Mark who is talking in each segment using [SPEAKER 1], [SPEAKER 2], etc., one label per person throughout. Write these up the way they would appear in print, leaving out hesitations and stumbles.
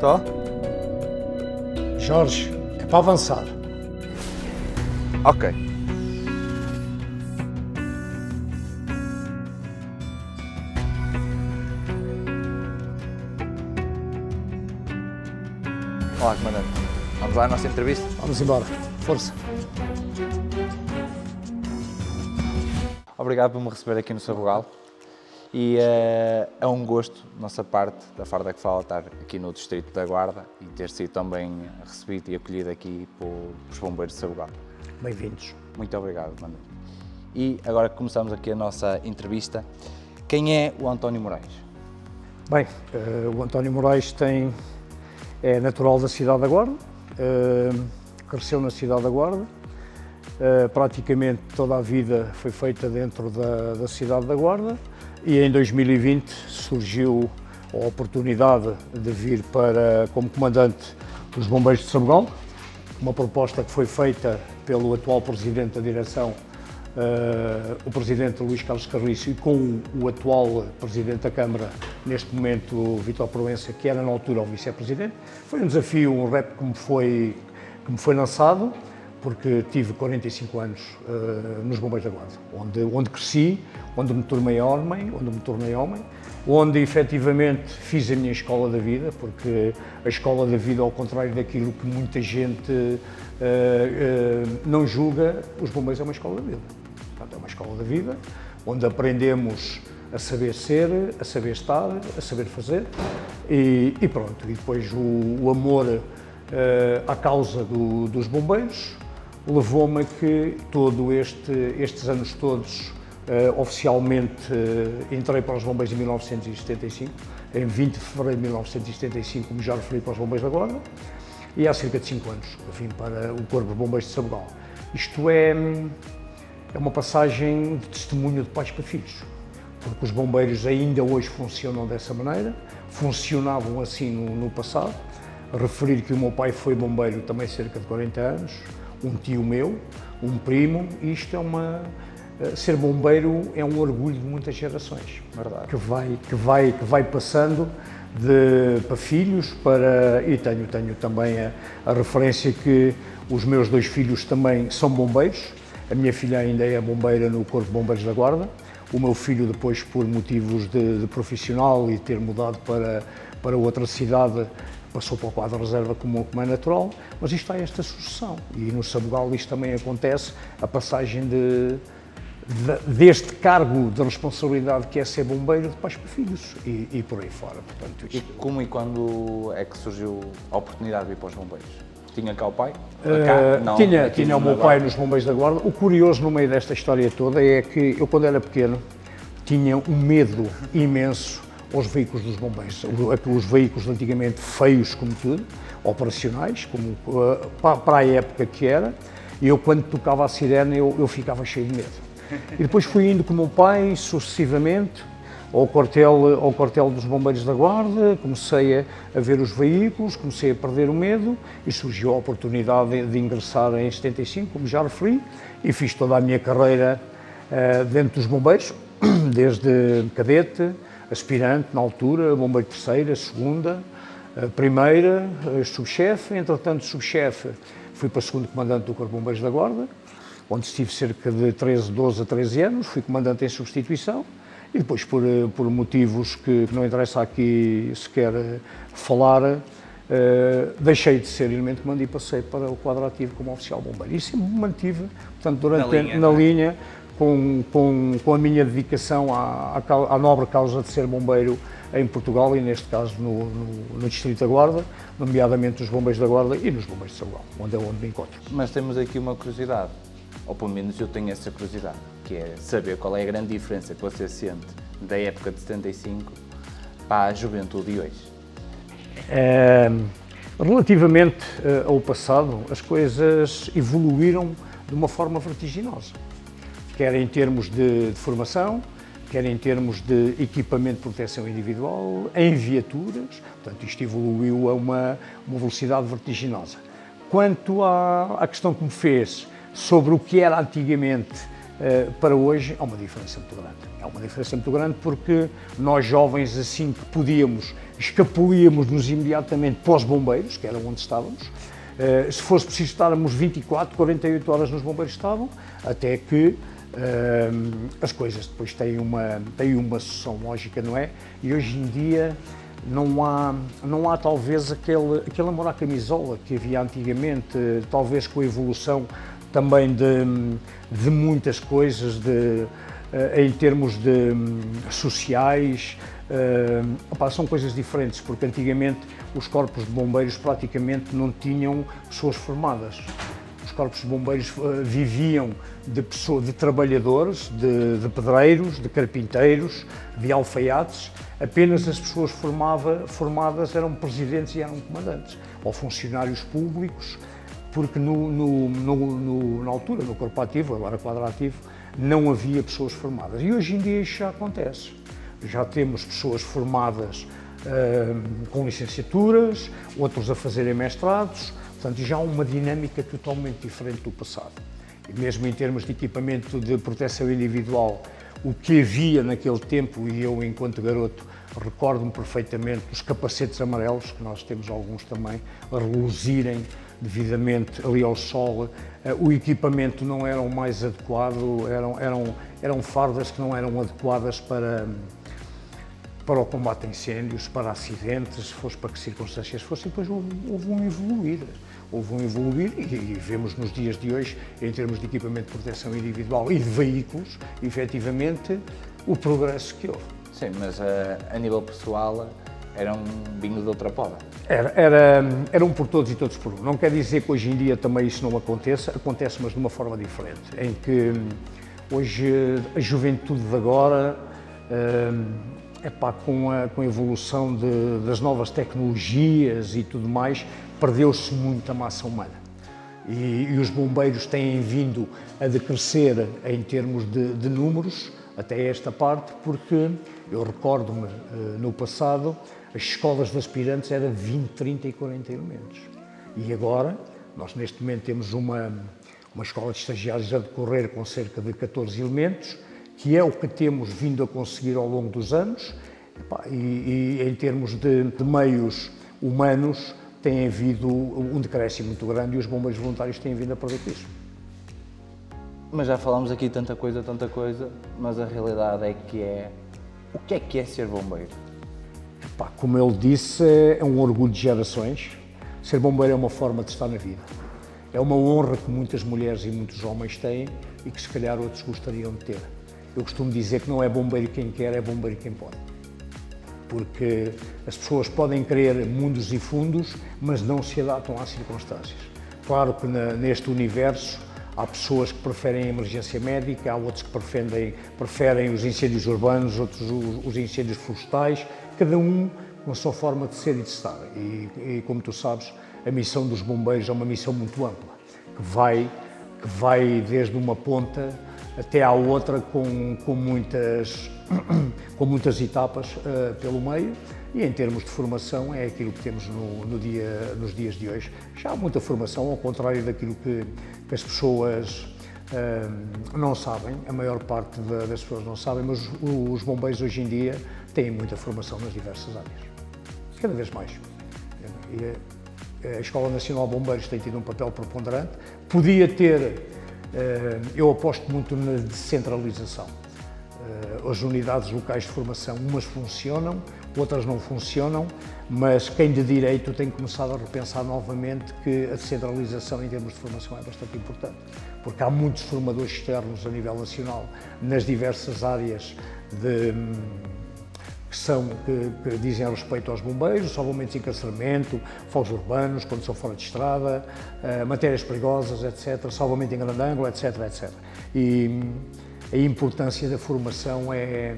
[SPEAKER 1] Tô?
[SPEAKER 2] Jorge, é para avançar.
[SPEAKER 1] Ok. Olá, comandante. Vamos lá à nossa entrevista?
[SPEAKER 2] Vamos embora. Força.
[SPEAKER 1] Obrigado por me receber aqui no Sabugal. E é um gosto, da nossa parte, da Farda que Fala, estar aqui no Distrito da Guarda e ter sido também recebido e acolhido aqui pelos bombeiros de Sabugal.
[SPEAKER 2] Bem-vindos.
[SPEAKER 1] Muito obrigado, comandante. E agora que começamos aqui a nossa entrevista, quem é o António Moraes?
[SPEAKER 2] Bem, o António Moraes é natural da cidade da Guarda, cresceu na cidade da Guarda, praticamente toda a vida foi feita dentro da cidade da Guarda e em 2020 surgiu a oportunidade de vir como comandante dos Bombeiros de Sabugal, uma proposta que foi feita pelo atual Presidente da Direção, o Presidente Luís Carlos Carriço, e com o atual Presidente da Câmara, neste momento, Vítor Proença, que era na altura o Vice-Presidente. Foi um desafio, um repto que me foi lançado, porque tive 45 anos nos Bombeiros da Guarda, onde cresci, onde me tornei homem, onde efetivamente fiz a minha escola da vida, porque a escola da vida, ao contrário daquilo que muita gente não julga, os bombeiros é uma escola da vida. Portanto, é uma escola da vida, onde aprendemos a saber ser, a saber estar, a saber fazer e pronto. E depois o amor à causa dos bombeiros levou-me a que estes anos todos, oficialmente entrei para os bombeiros em 1975, em 20 de fevereiro de 1975, como já referi, para os bombeiros da Guarda, e há cerca de 5 anos vim para o Corpo de Bombeiros de Sabugal. Isto é uma passagem de testemunho de pais para filhos, porque os bombeiros ainda hoje funcionam dessa maneira, funcionavam assim no passado. Referir que o meu pai foi bombeiro também cerca de 40 anos, um tio meu, um primo, e isto ser bombeiro é um orgulho de muitas gerações,
[SPEAKER 1] Verdade.
[SPEAKER 2] que vai passando para filhos, e tenho também a referência que os meus 2 filhos também são bombeiros. A minha filha ainda é bombeira no Corpo de Bombeiros da Guarda. O meu filho, depois, por motivos de profissional e ter mudado para outra cidade, passou para o quadro de reserva como é natural, mas isto há esta sucessão. E no Sabugal isto também acontece, a passagem deste cargo de responsabilidade que é ser bombeiro de pais para filhos e por aí fora. Portanto,
[SPEAKER 1] E como e quando é que surgiu a oportunidade de vir para os bombeiros? Tinha cá o pai? Não,
[SPEAKER 2] tinha o meu pai nos Bombeiros da Guarda. O curioso no meio desta história toda é que eu, quando era pequeno, tinha um medo imenso aos veículos dos bombeiros. Aqueles veículos antigamente feios como tudo, operacionais, como para a época que era, e eu, quando tocava a sirene, eu ficava cheio de medo. E depois fui indo com o meu pai, sucessivamente, ao quartel dos Bombeiros da Guarda, comecei a ver os veículos, comecei a perder o medo e surgiu a oportunidade de ingressar em 75, como já referi, e fiz toda a minha carreira dentro dos bombeiros, desde cadete, aspirante na altura, bombeiro terceira, segunda, primeira, subchefe, entretanto subchefe, fui para segundo comandante do Corpo de Bombeiros da Guarda, onde estive cerca de 12 a 13 anos, fui comandante em substituição e depois, por motivos que não interessa aqui sequer falar, deixei de ser elemento de comando e passei para o quadro ativo como oficial bombeiro. E sempre me mantive, portanto, na linha com a minha dedicação à nobre causa de ser bombeiro em Portugal e, neste caso, no Distrito da Guarda, nomeadamente nos Bombeiros da Guarda e nos Bombeiros de Sabugal, onde me encontro.
[SPEAKER 1] Mas temos aqui uma curiosidade, ou pelo menos eu tenho essa curiosidade, que é saber qual é a grande diferença que você sente da época de 75 para a juventude de hoje.
[SPEAKER 2] Relativamente ao passado, as coisas evoluíram de uma forma vertiginosa, quer em termos de formação, quer em termos de equipamento de proteção individual, em viaturas, portanto isto evoluiu a uma velocidade vertiginosa. Quanto à questão que me fez sobre o que era antigamente para hoje, há uma diferença muito grande. Há uma diferença muito grande porque nós jovens, assim que podíamos, escapulíamos-nos imediatamente para os bombeiros, que era onde estávamos. Se fosse preciso estarmos 24, 48 horas nos bombeiros estavam, até que as coisas depois têm uma sucessão lógica, não é? E hoje em dia não há talvez aquele amor à camisola que havia antigamente, talvez com a evolução também de muitas coisas, em termos sociais, são coisas diferentes, porque antigamente os corpos de bombeiros praticamente não tinham pessoas formadas. Os corpos de bombeiros viviam de trabalhadores, de pedreiros, de carpinteiros, de alfaiates. Apenas as pessoas formadas eram presidentes e eram comandantes, ou funcionários públicos, porque na altura, no corpo ativo, agora quadro ativo, não havia pessoas formadas. E hoje em dia isto já acontece. Já temos pessoas formadas com licenciaturas, outros a fazerem mestrados, portanto já há uma dinâmica totalmente diferente do passado. E mesmo em termos de equipamento de proteção individual, o que havia naquele tempo, e eu enquanto garoto recordo-me perfeitamente dos capacetes amarelos, que nós temos alguns também, a reluzirem devidamente ali ao sol, o equipamento não era o mais adequado, eram fardas que não eram adequadas para o combate a incêndios, para acidentes, fosse para que circunstâncias fossem, e depois houve um evoluir e vemos nos dias de hoje, em termos de equipamento de proteção individual e de veículos, efetivamente, o progresso que houve.
[SPEAKER 1] Sim, mas a nível pessoal era um vinho de outra poda.
[SPEAKER 2] Era um por todos e todos por um. Não quer dizer que hoje em dia também isso não aconteça, acontece, mas de uma forma diferente, em que hoje a juventude de agora, com a evolução das novas tecnologias e tudo mais, perdeu-se muita massa humana. E os bombeiros têm vindo a decrescer em termos de números, até esta parte, porque eu recordo-me, no passado, as escolas de aspirantes eram 20, 30 e 40 elementos. E agora, nós neste momento temos uma escola de estagiários a decorrer com cerca de 14 elementos, que é o que temos vindo a conseguir ao longo dos anos, e em termos de meios humanos tem havido um decréscimo muito grande e os bombeiros voluntários têm vindo a perder com isso.
[SPEAKER 1] Mas já falámos aqui tanta coisa, mas a realidade o que é ser bombeiro?
[SPEAKER 2] Como ele disse, é um orgulho de gerações. Ser bombeiro é uma forma de estar na vida. É uma honra que muitas mulheres e muitos homens têm e que se calhar outros gostariam de ter. Eu costumo dizer que não é bombeiro quem quer, é bombeiro quem pode. Porque as pessoas podem querer mundos e fundos, mas não se adaptam às circunstâncias. Claro que neste universo há pessoas que preferem a emergência médica, há outros que preferem os incêndios urbanos, outros os incêndios florestais, cada um com a sua forma de ser e de estar. E como tu sabes, a missão dos bombeiros é uma missão muito ampla, que vai desde uma ponta até à outra com muitas etapas pelo meio, e em termos de formação é aquilo que temos nos dias de hoje. Já há muita formação, ao contrário daquilo que as pessoas não sabem, a maior parte das pessoas não sabem, mas os bombeiros hoje em dia têm muita formação nas diversas áreas, cada vez mais. A Escola Nacional de Bombeiros tem tido um papel preponderante, podia ter, eu aposto muito na descentralização. As unidades locais de formação, umas funcionam, outras não funcionam, mas quem de direito tem começado a repensar novamente que a descentralização em termos de formação é bastante importante, porque há muitos formadores externos a nível nacional nas diversas áreas que dizem respeito aos bombeiros, salvamentos de encarceramento, fogos urbanos, condução fora de estrada, matérias perigosas, etc., salvamento em grande ângulo, etc., etc. E a importância da formação é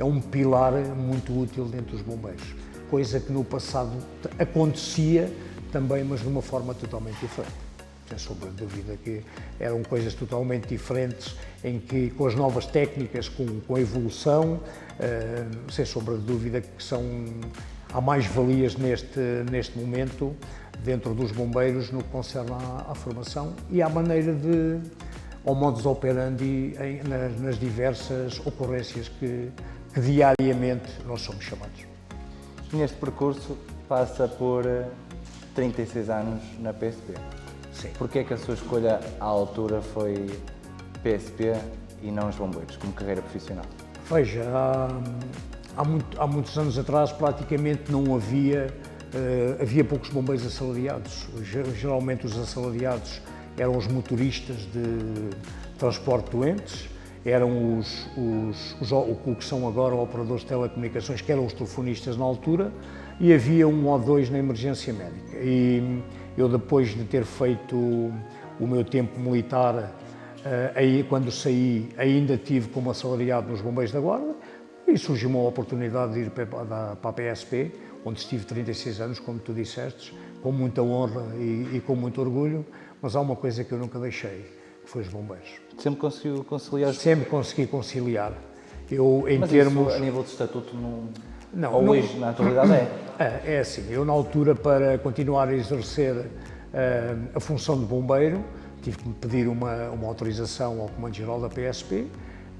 [SPEAKER 2] um pilar muito útil dentro dos bombeiros, coisa que no passado acontecia também, mas de uma forma totalmente diferente. Sem sombra de dúvida que eram coisas totalmente diferentes, em que com as novas técnicas, com a evolução, sem sombra de dúvida que há mais valias neste momento dentro dos bombeiros no que concerne à formação e à maneira de ao modus operandi nas diversas ocorrências que diariamente nós somos chamados.
[SPEAKER 1] Neste percurso passa por 36 anos na PSP.
[SPEAKER 2] Sim.
[SPEAKER 1] Porquê é que a sua escolha à altura foi PSP e não os bombeiros, como carreira profissional?
[SPEAKER 2] Veja, há muitos anos atrás praticamente não havia poucos bombeiros assalariados. Geralmente os assalariados eram os motoristas de transporte de doentes, eram o que são agora operadores de telecomunicações, que eram os telefonistas na altura, e havia um ou dois na emergência médica. E eu, depois de ter feito o meu tempo militar, aí quando saí ainda tive como assalariado nos Bombeiros da Guarda, e surgiu uma oportunidade de ir para a PSP, onde estive 36 anos, como tu disseste, com muita honra e com muito orgulho, mas há uma coisa que eu nunca deixei, que foi os bombeiros.
[SPEAKER 1] Sempre conseguiu conciliar?
[SPEAKER 2] Sempre consegui conciliar. Eu, em
[SPEAKER 1] mas
[SPEAKER 2] termos...
[SPEAKER 1] isso, a nível de estatuto,
[SPEAKER 2] não,
[SPEAKER 1] ou hoje, na atualidade,
[SPEAKER 2] é assim, eu na altura, para continuar a exercer a função de bombeiro, tive que me pedir uma autorização ao Comando-Geral da PSP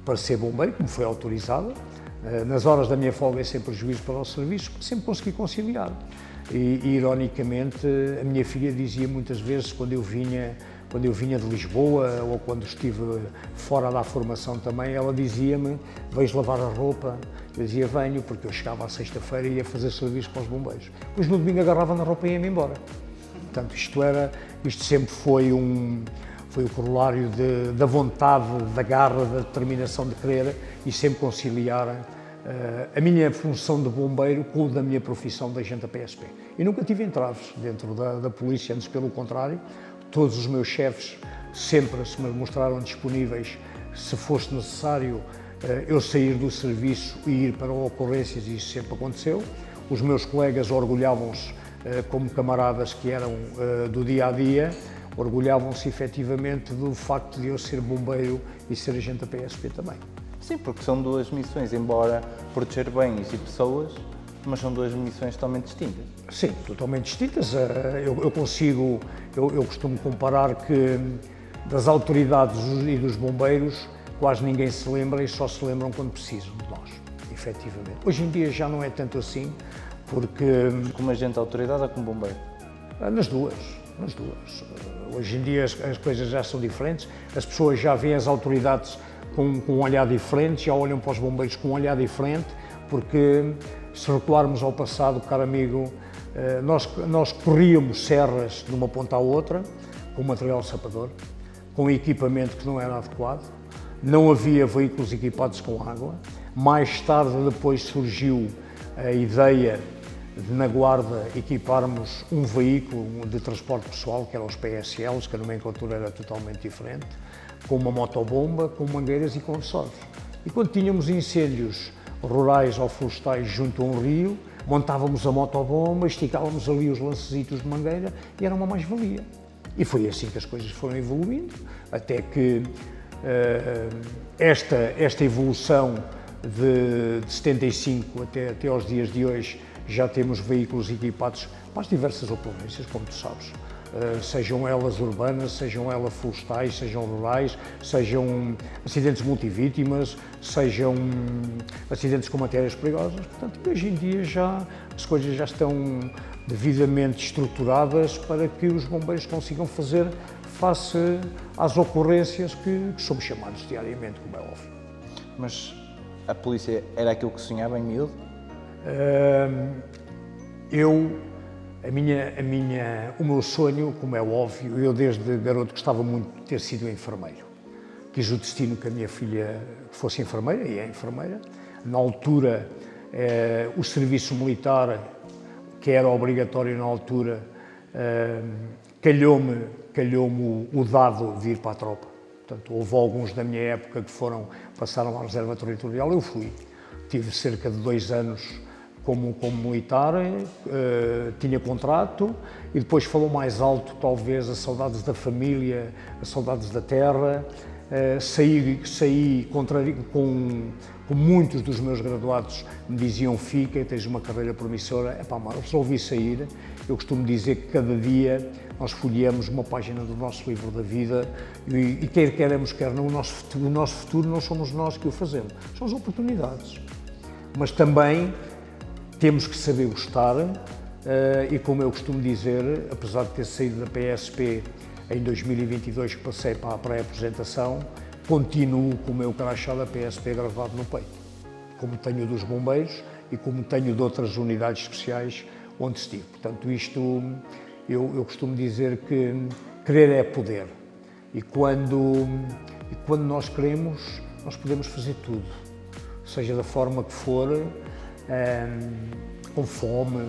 [SPEAKER 2] para ser bombeiro, que me foi autorizada. Nas horas da minha folga, sem prejuízo para o serviço, sempre consegui conciliar. E, ironicamente, a minha filha dizia muitas vezes, quando eu vinha de Lisboa ou quando estive fora da formação também, ela dizia-me: vais lavar a roupa? Eu dizia: venho, porque eu chegava à sexta-feira e ia fazer serviço para os bombeiros. Depois no domingo agarrava na roupa e ia-me embora. Portanto, isto sempre foi o corolário da vontade, da garra, da determinação de querer e sempre conciliar a minha função de bombeiro com a da minha profissão de agente da PSP. E nunca tive entraves dentro da polícia, antes pelo contrário, todos os meus chefes sempre se me mostraram disponíveis, se fosse necessário eu sair do serviço e ir para ocorrências, e isso sempre aconteceu. Os meus colegas orgulhavam-se, como camaradas que eram do dia-a-dia, orgulhavam-se efetivamente do facto de eu ser bombeiro e ser agente da PSP também.
[SPEAKER 1] Sim, porque são duas missões, embora proteger bens e pessoas, mas são duas missões totalmente distintas.
[SPEAKER 2] Sim, totalmente distintas. Eu costumo comparar que das autoridades e dos bombeiros quase ninguém se lembra e só se lembram quando precisam de nós, efetivamente. Hoje em dia já não é tanto assim, porque...
[SPEAKER 1] Como agente da autoridade ou como bombeiro?
[SPEAKER 2] Nas duas. Hoje em dia as coisas já são diferentes, as pessoas já veem as autoridades com um olhar diferente, já olham para os bombeiros com um olhar diferente, porque se recuarmos ao passado, caro amigo, nós corríamos serras de uma ponta à outra, com material sapador, com equipamento que não era adequado, não havia veículos equipados com água. Mais tarde, depois surgiu a ideia de, na Guarda, equiparmos um veículo de transporte pessoal, que eram os PSLs, que a nomenclatura era totalmente diferente, com uma motobomba, com mangueiras e com açores. E quando tínhamos incêndios rurais ou florestais junto a um rio, montávamos a motobomba, esticávamos ali os lancesitos de mangueira e era uma mais-valia. E foi assim que as coisas foram evoluindo, até que esta evolução de 75 até aos dias de hoje, já temos veículos equipados para as diversas ocorrências, como tu sabes. Sejam elas urbanas, sejam elas florestais, sejam rurais, sejam acidentes multivítimas, sejam acidentes com matérias perigosas. Portanto, hoje em dia as coisas já estão devidamente estruturadas para que os bombeiros consigam fazer face às ocorrências que somos chamados diariamente, como é óbvio.
[SPEAKER 1] Mas a polícia era aquilo que sonhava em miúdo?
[SPEAKER 2] O meu sonho, como é óbvio, eu desde garoto gostava muito de ter sido enfermeiro. Quis o destino que a minha filha fosse enfermeira, e é enfermeira. Na altura, o serviço militar, que era obrigatório na altura, calhou-me o dado de ir para a tropa. Portanto, houve alguns da minha época que passaram à reserva territorial, eu fui. Tive cerca de 2 anos como militar, tinha contrato e depois falou mais alto talvez as saudades da família, as saudades da terra Saí com muitos dos meus graduados me diziam: fica, tens uma carreira promissora. Resolvi sair. Eu costumo dizer que cada dia nós folheamos uma página do nosso livro da vida e quer queremos, quer não, o nosso futuro não somos nós que o fazemos, são as oportunidades. Mas também temos que saber gostar e, como eu costumo dizer, apesar de ter saído da PSP em 2022, que passei para a pré-apresentação, continuo com o meu crachá da PSP gravado no peito, como tenho dos bombeiros e como tenho de outras unidades especiais onde estive. Portanto, isto, eu costumo dizer que querer é poder. E quando nós queremos, nós podemos fazer tudo, seja da forma que for, com fome,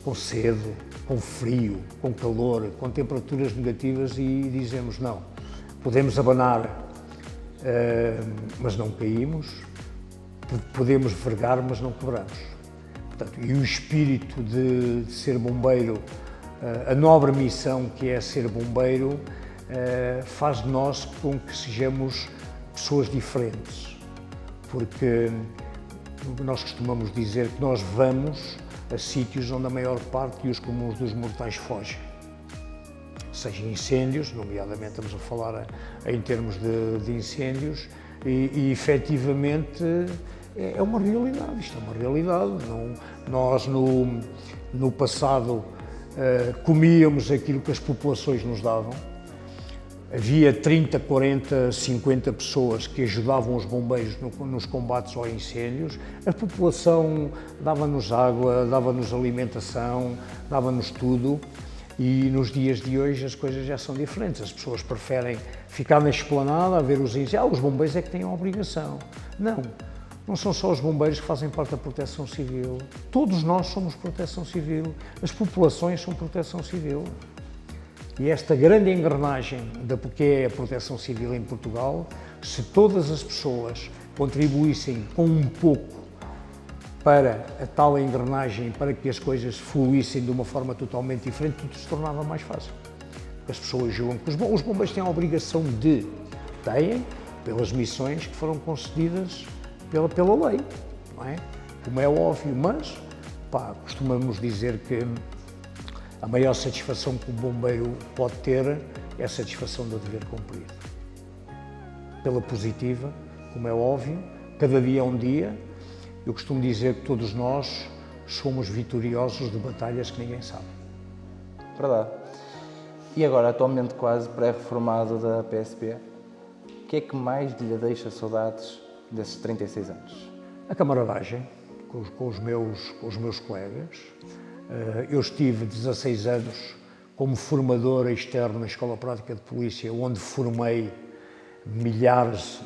[SPEAKER 2] com sede, com frio, com calor, com temperaturas negativas, e dizemos: não, podemos abanar, mas não caímos, podemos vergar, mas não quebramos. Portanto, e o espírito de ser bombeiro, a nobre missão que é ser bombeiro, faz de nós com que sejamos pessoas diferentes, porque nós costumamos dizer que nós vamos a sítios onde a maior parte e os comuns dos mortais fogem. Seja incêndios, nomeadamente estamos a falar em termos de incêndios, e efetivamente é uma realidade, isto é uma realidade. Nós no passado comíamos aquilo que as populações nos davam. Havia 30, 40, 50 pessoas que ajudavam os bombeiros nos combates aos incêndios. A população dava-nos água, dava-nos alimentação, dava-nos tudo. E nos dias de hoje as coisas já são diferentes. As pessoas preferem ficar na esplanada a ver os incêndios. Os bombeiros é que têm a obrigação. Não são só os bombeiros que fazem parte da Proteção Civil. Todos nós somos Proteção Civil. As populações são Proteção Civil. E esta grande engrenagem da que é a Proteção Civil em Portugal, se todas as pessoas contribuíssem com um pouco para a tal engrenagem, para que as coisas fluíssem de uma forma totalmente diferente, tudo se tornava mais fácil. As pessoas julgam que os bombeiros têm a obrigação têm, pelas missões que foram concedidas pela lei, não é? Como é óbvio, mas costumamos dizer que a maior satisfação que o bombeiro pode ter é a satisfação do dever cumprido. Pela positiva, como é óbvio, cada dia é um dia. Eu costumo dizer que todos nós somos vitoriosos de batalhas que ninguém sabe.
[SPEAKER 1] Verdade. E agora, atualmente quase pré-reformado da PSP, o que é que mais lhe deixa saudades desses 36 anos?
[SPEAKER 2] A camaradagem com os meus colegas. Eu estive 16 anos como formador externo na Escola Prática de Polícia, onde formei milhares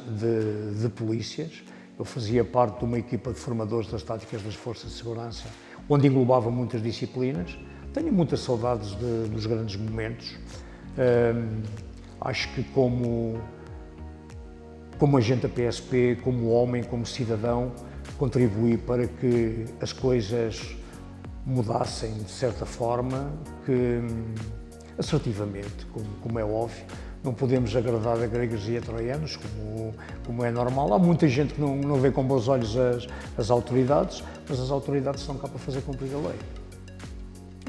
[SPEAKER 2] de polícias. Eu fazia parte de uma equipa de formadores das táticas das Forças de Segurança, onde englobava muitas disciplinas. Tenho muitas saudades dos grandes momentos. Acho que como agente da PSP, como homem, como cidadão, contribuí para que as coisas mudassem de certa forma, que assertivamente, como é óbvio. Não podemos agradar a gregos e a troianos, como é normal. Há muita gente que não vê com bons olhos as autoridades, mas as autoridades estão cá para fazer cumprir a lei.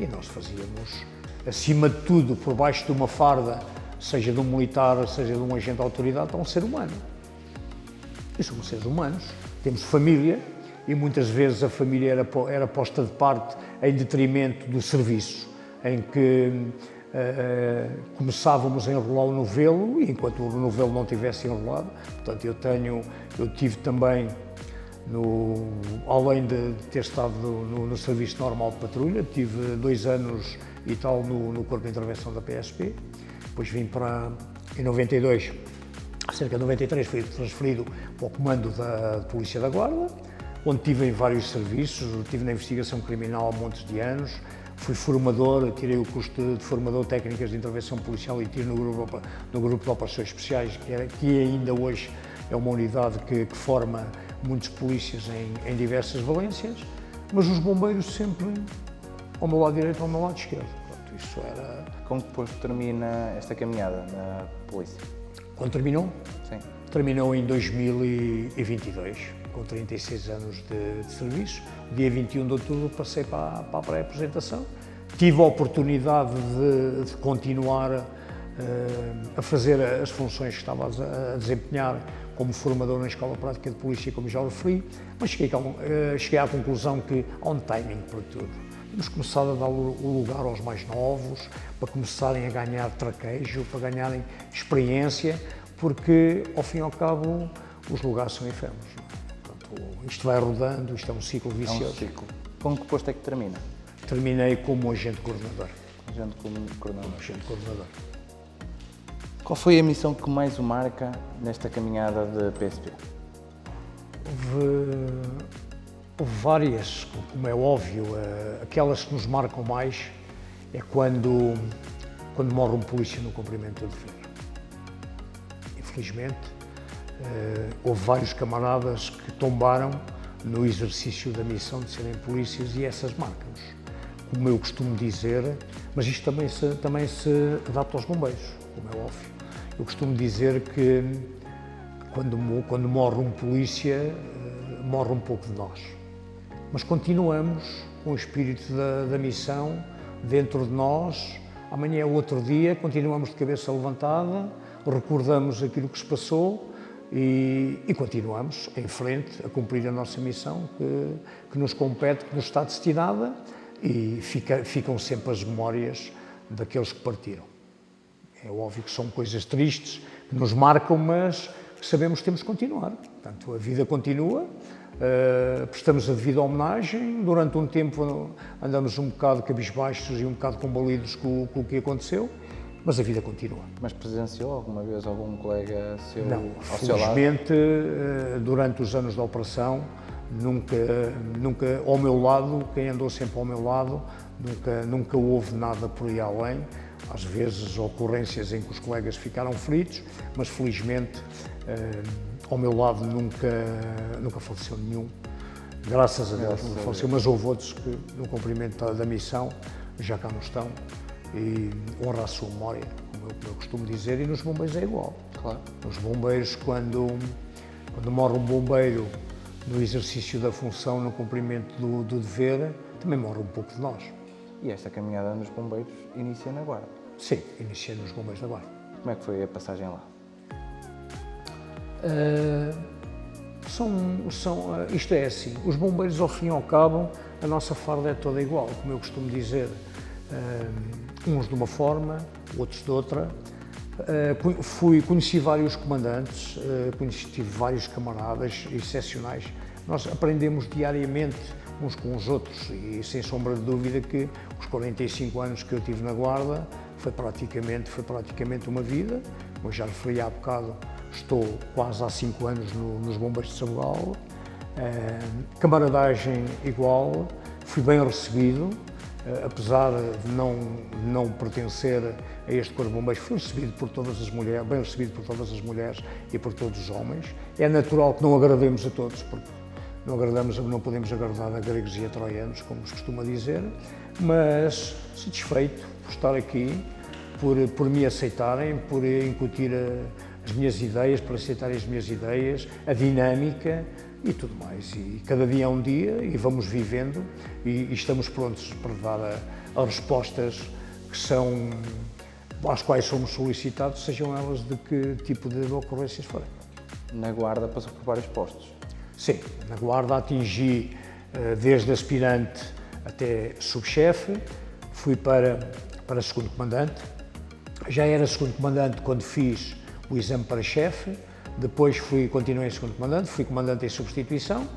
[SPEAKER 2] E nós fazíamos, acima de tudo, por baixo de uma farda, seja de um militar, seja de um agente de autoridade, a um ser humano. E somos seres humanos, temos família, e muitas vezes a família era posta de parte em detrimento do serviço, em que começávamos a enrolar o novelo, e enquanto o novelo não tivesse enrolado. Portanto, eu tive também, além de ter estado no serviço normal de patrulha, tive 2 anos e tal no Corpo de Intervenção da PSP, depois vim em 92, cerca de 93, fui transferido para o comando da Polícia da Guarda, onde tive em vários serviços. Estive na investigação criminal há montes de anos, fui formador, tirei o curso de formador de técnicas de intervenção policial e tive no grupo de operações especiais, que ainda hoje é uma unidade que forma muitos polícias em diversas valências, mas os bombeiros sempre ao meu lado direito e ao meu lado esquerdo. Portanto, isso era...
[SPEAKER 1] Como depois termina esta caminhada na polícia?
[SPEAKER 2] Quando terminou?
[SPEAKER 1] Sim.
[SPEAKER 2] Terminou em 2022, com 36 anos de serviço. Dia 21 de outubro passei para a pré-apresentação. Tive a oportunidade de continuar a fazer as funções que estava a desempenhar como formador na Escola Prática de Polícia, como já referi, mas cheguei à conclusão que há um timing para tudo. Temos começado a dar o lugar aos mais novos, para começarem a ganhar traquejo, para ganharem experiência, porque, ao fim e ao cabo, os lugares são efêmeros. Portanto, isto vai rodando, isto é um ciclo vicioso.
[SPEAKER 1] É um ciclo. Com que posto é que termina?
[SPEAKER 2] Terminei como agente coordenador.
[SPEAKER 1] Agente coordenador.
[SPEAKER 2] Agente coordenador.
[SPEAKER 1] Qual foi a missão que mais o marca nesta caminhada de PSP?
[SPEAKER 2] Houve várias, como é óbvio. Aquelas que nos marcam mais é quando morre um polícia no cumprimento do dever. Infelizmente, houve vários camaradas que tombaram no exercício da missão de serem polícias e essas marcam-nos. Como eu costumo dizer, mas isto também se adapta aos bombeiros, como é óbvio. Eu costumo dizer que quando morre um polícia, morre um pouco de nós. Mas continuamos com o espírito da missão dentro de nós. Amanhã é outro dia, continuamos de cabeça levantada, recordamos aquilo que se passou e continuamos em frente a cumprir a nossa missão que nos compete, que nos está destinada, e ficam sempre as memórias daqueles que partiram. É óbvio que são coisas tristes, que nos marcam, mas sabemos que temos que continuar. Portanto, a vida continua, prestamos a devida homenagem. Durante um tempo andamos um bocado cabisbaixos e um bocado combalidos com o que aconteceu, mas a vida continua.
[SPEAKER 1] Mas presenciou alguma vez algum colega seu ao seu lado?
[SPEAKER 2] Felizmente, durante os anos da operação, nunca ao meu lado, quem andou sempre ao meu lado, nunca houve nada por aí além. Às vezes ocorrências em que os colegas ficaram feridos, mas felizmente ao meu lado nunca faleceu nenhum. Graças a Deus nunca faleceu, mas houve outros que no cumprimento da missão já cá não estão, e honra a sua memória, como eu costumo dizer, e nos bombeiros é igual.
[SPEAKER 1] Claro.
[SPEAKER 2] Nos bombeiros, quando morre um bombeiro no exercício da função, no cumprimento do dever, também morre um pouco de nós.
[SPEAKER 1] E esta caminhada nos bombeiros inicia na Guarda?
[SPEAKER 2] Sim, iniciei nos bombeiros da Guarda.
[SPEAKER 1] Como é que foi a passagem lá?
[SPEAKER 2] Isto é assim, os bombeiros, ao fim e ao cabo, a nossa farda é toda igual, como eu costumo dizer, uns de uma forma, outros de outra. Conheci vários comandantes, tive vários camaradas excepcionais. Nós aprendemos diariamente uns com os outros e, sem sombra de dúvida, que os 45 anos que eu tive na Guarda foi praticamente uma vida. Como já referi há bocado, estou quase há 5 anos nos Bombeiros de Sabugal. Camaradagem igual, fui bem recebido, apesar de não pertencer a este Corpo de Bombeiros, fui recebido por todas as mulheres, bem recebido por todas as mulheres e por todos os homens. É natural que não agrademos a todos, porque não podemos agradar a gregos e a troianos, como se costuma dizer, mas satisfeito por estar aqui, por me aceitarem, por incutir as minhas ideias, por aceitarem as minhas ideias, a dinâmica e tudo mais. E cada dia é um dia e vamos vivendo e estamos prontos para dar as respostas às quais somos solicitados, sejam elas de que tipo de ocorrências forem.
[SPEAKER 1] Na Guarda passou por vários postos?
[SPEAKER 2] Sim, na Guarda atingi desde aspirante até subchefe, fui para segundo comandante. Já era segundo comandante quando fiz o exame para chefe, depois continuei segundo comandante, fui comandante em substituição,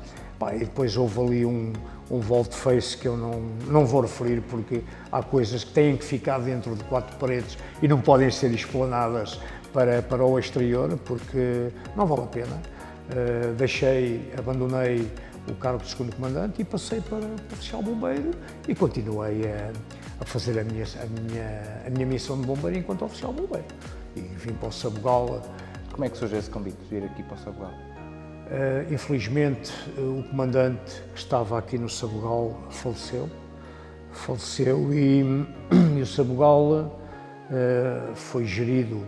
[SPEAKER 2] e depois houve ali um volte-face que eu não vou referir, porque há coisas que têm que ficar dentro de 4 paredes e não podem ser explanadas para o exterior, porque não vale a pena. Abandonei o cargo de segundo comandante e passei para oficial bombeiro e continuei a fazer a minha missão de bombeiro enquanto oficial bombeiro. E vim para o Sabugal.
[SPEAKER 1] Como é que surgiu esse convite de vir aqui para o Sabugal?
[SPEAKER 2] Infelizmente, o comandante que estava aqui no Sabugal faleceu e o Sabugal foi gerido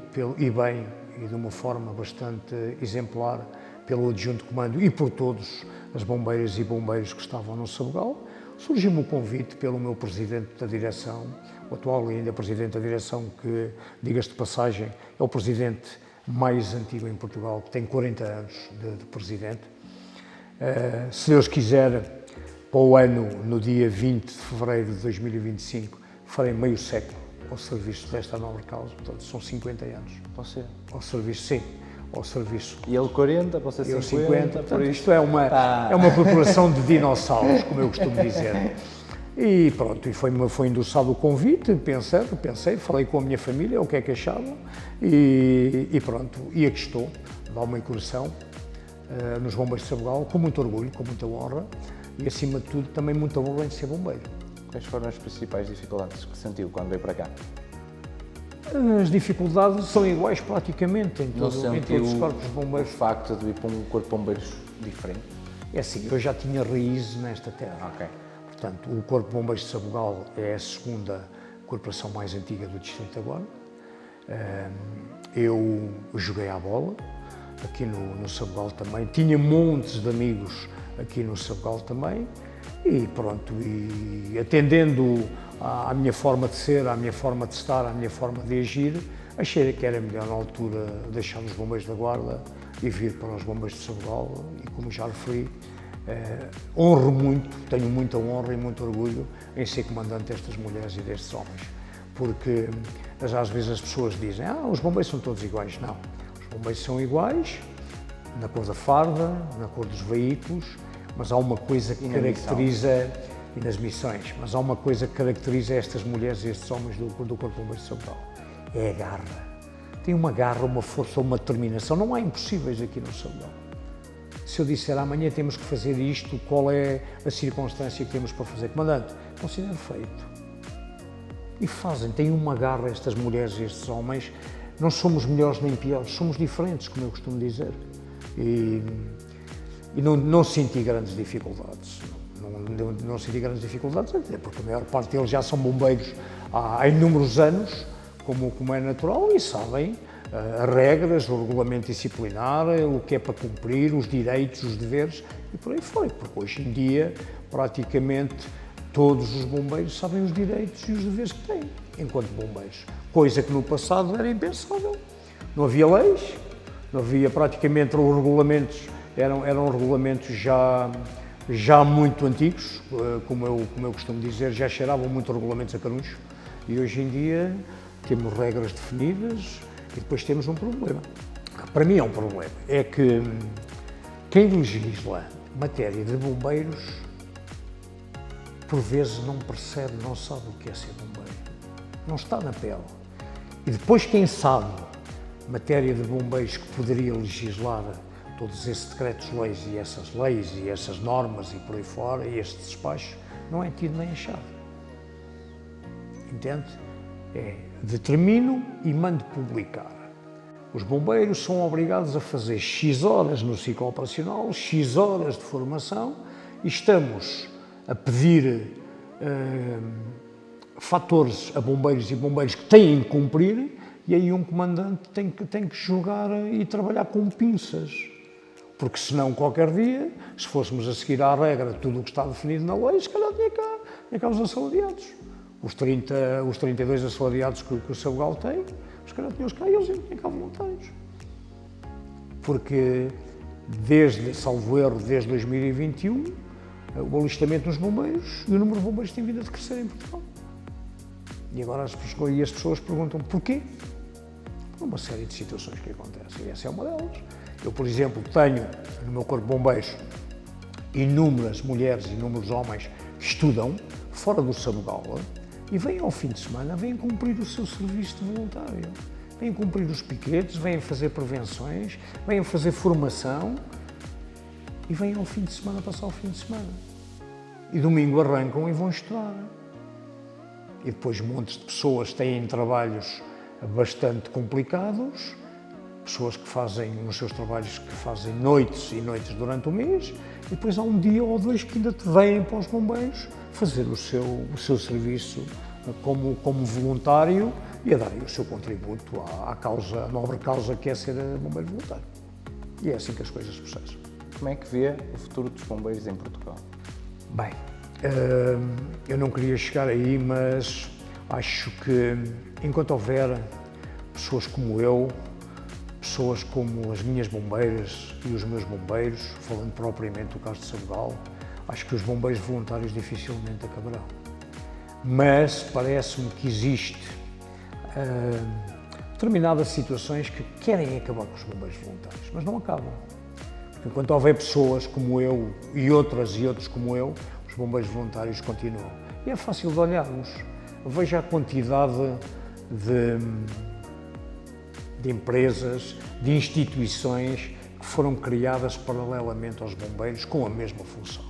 [SPEAKER 2] e de uma forma bastante exemplar pelo adjunto de comando e por todos as bombeiras e bombeiros que estavam no Sabugal, surgiu-me o convite pelo meu presidente da direção, o atual ainda presidente da direção, que, diga-se de passagem, é o presidente mais antigo em Portugal, que tem 40 anos de presidente. Se Deus quiser, para o ano, no dia 20 de fevereiro de 2025, farei meio século ao serviço desta nobre causa, portanto são 50 anos.
[SPEAKER 1] Você?
[SPEAKER 2] Ao serviço, sim, ao serviço.
[SPEAKER 1] E ele 40, você 50?
[SPEAKER 2] Eu 50, por isto é uma população de dinossauros, como eu costumo dizer. E pronto, e foi endossado o convite, pensei, falei com a minha família, o que é que achavam, e pronto, e aqui estou, dá uma incursão nos Bombeiros de Sabugal, com muito orgulho, com muita honra, e acima de tudo também muita honra em ser bombeiro.
[SPEAKER 1] Quais foram as principais dificuldades que sentiu quando veio para cá?
[SPEAKER 2] As dificuldades são iguais praticamente em todos os corpos de bombeiros.
[SPEAKER 1] O facto de ir para um corpo de bombeiros diferente?
[SPEAKER 2] É assim, eu já tinha raízes nesta terra.
[SPEAKER 1] Ok.
[SPEAKER 2] Portanto, o Corpo de Bombeiros de Sabugal é a segunda corporação mais antiga do Distrito da Guarda. Eu joguei à bola aqui no Sabugal também, tinha montes de amigos aqui no Sabugal também e pronto, e atendendo à minha forma de ser, à minha forma de estar, à minha forma de agir, achei que era melhor na altura deixar os Bombeiros da Guarda e vir para os Bombeiros de Sabugal e, como já referi, honro muito, tenho muita honra e muito orgulho em ser comandante destas mulheres e destes homens, porque às vezes as pessoas dizem os bombeiros são todos iguais. Não, os bombeiros são iguais na cor da farda, na cor dos veículos, mas há uma coisa que caracteriza, e nas missões, mas há uma coisa que caracteriza estas mulheres e estes homens do Corpo de Bombeiros de Sabugal, é a garra. Tem uma garra, uma força, uma determinação, não há impossíveis aqui no Sabugal. Se eu disser amanhã temos que fazer isto, qual é a circunstância que temos para fazer? Comandante, considero feito. E fazem, têm uma garra estas mulheres e estes homens, não somos melhores nem piores, somos diferentes, como eu costumo dizer. E não senti grandes dificuldades. Não senti grandes dificuldades, até porque a maior parte deles já são bombeiros há inúmeros anos, como é natural, e sabem as regras, o regulamento disciplinar, o que é para cumprir, os direitos, os deveres e por aí foi, porque hoje em dia praticamente todos os bombeiros sabem os direitos e os deveres que têm enquanto bombeiros, coisa que no passado era impensável. Não havia leis, não havia praticamente os regulamentos, eram regulamentos já muito antigos, como eu costumo dizer, já cheiravam muito regulamentos a caruncho, e hoje em dia temos regras definidas. E depois temos um problema. Para mim é um problema. É que quem legisla matéria de bombeiros, por vezes não percebe, não sabe o que é ser bombeiro. Não está na pele. E depois quem sabe matéria de bombeiros que poderia legislar todos esses decretos-leis e essas normas e por aí fora, e estes despachos, não é tido nem achado. Entende? Determino e mando publicar. Os bombeiros são obrigados a fazer X horas no ciclo operacional, X horas de formação, e estamos a pedir fatores a bombeiros e bombeiros que têm de cumprir, e aí um comandante tem que jogar e trabalhar com pinças. Porque senão qualquer dia, se fôssemos a seguir à regra tudo o que está definido na lei, se calhar tinha cá os assalariados. Os 32 assalariados que o Sabugal tem, os caras tinham cá e eles tinham cá voluntários. Porque salvo erro, desde 2021, o alistamento nos bombeiros e o número de bombeiros tem vindo a crescer em Portugal. E agora as pessoas perguntam porquê? Por uma série de situações que acontecem, e essa é uma delas. Eu, por exemplo, tenho no meu corpo de bombeiros inúmeras mulheres e inúmeros homens que estudam fora do Sabugal, e vêm ao fim de semana, vêm cumprir o seu serviço de voluntário. Vêm cumprir os piquetes, vêm fazer prevenções, vêm fazer formação e vêm ao fim de semana passar o fim de semana. E domingo arrancam e vão estudar. E depois montes de pessoas têm trabalhos bastante complicados, pessoas que fazem nos seus trabalhos que fazem noites e noites durante o mês, e depois há um dia ou dois que ainda te vêm para os bombeiros fazer o seu serviço como voluntário e a dar o seu contributo à nobre causa que é ser bombeiro voluntário. E é assim que as coisas se processam.
[SPEAKER 1] Como é que vê o futuro dos bombeiros em Portugal?
[SPEAKER 2] Bem, eu não queria chegar aí, mas acho que enquanto houver pessoas como eu, pessoas como as minhas bombeiras e os meus bombeiros, falando propriamente do caso de Sabugal, acho que os bombeiros voluntários dificilmente acabarão. Mas parece-me que existe determinadas situações que querem acabar com os bombeiros voluntários, mas não acabam. Porque enquanto houver pessoas como eu e outros como eu, os bombeiros voluntários continuam. E é fácil de olharmos. Veja a quantidade de empresas, de instituições que foram criadas paralelamente aos bombeiros com a mesma função.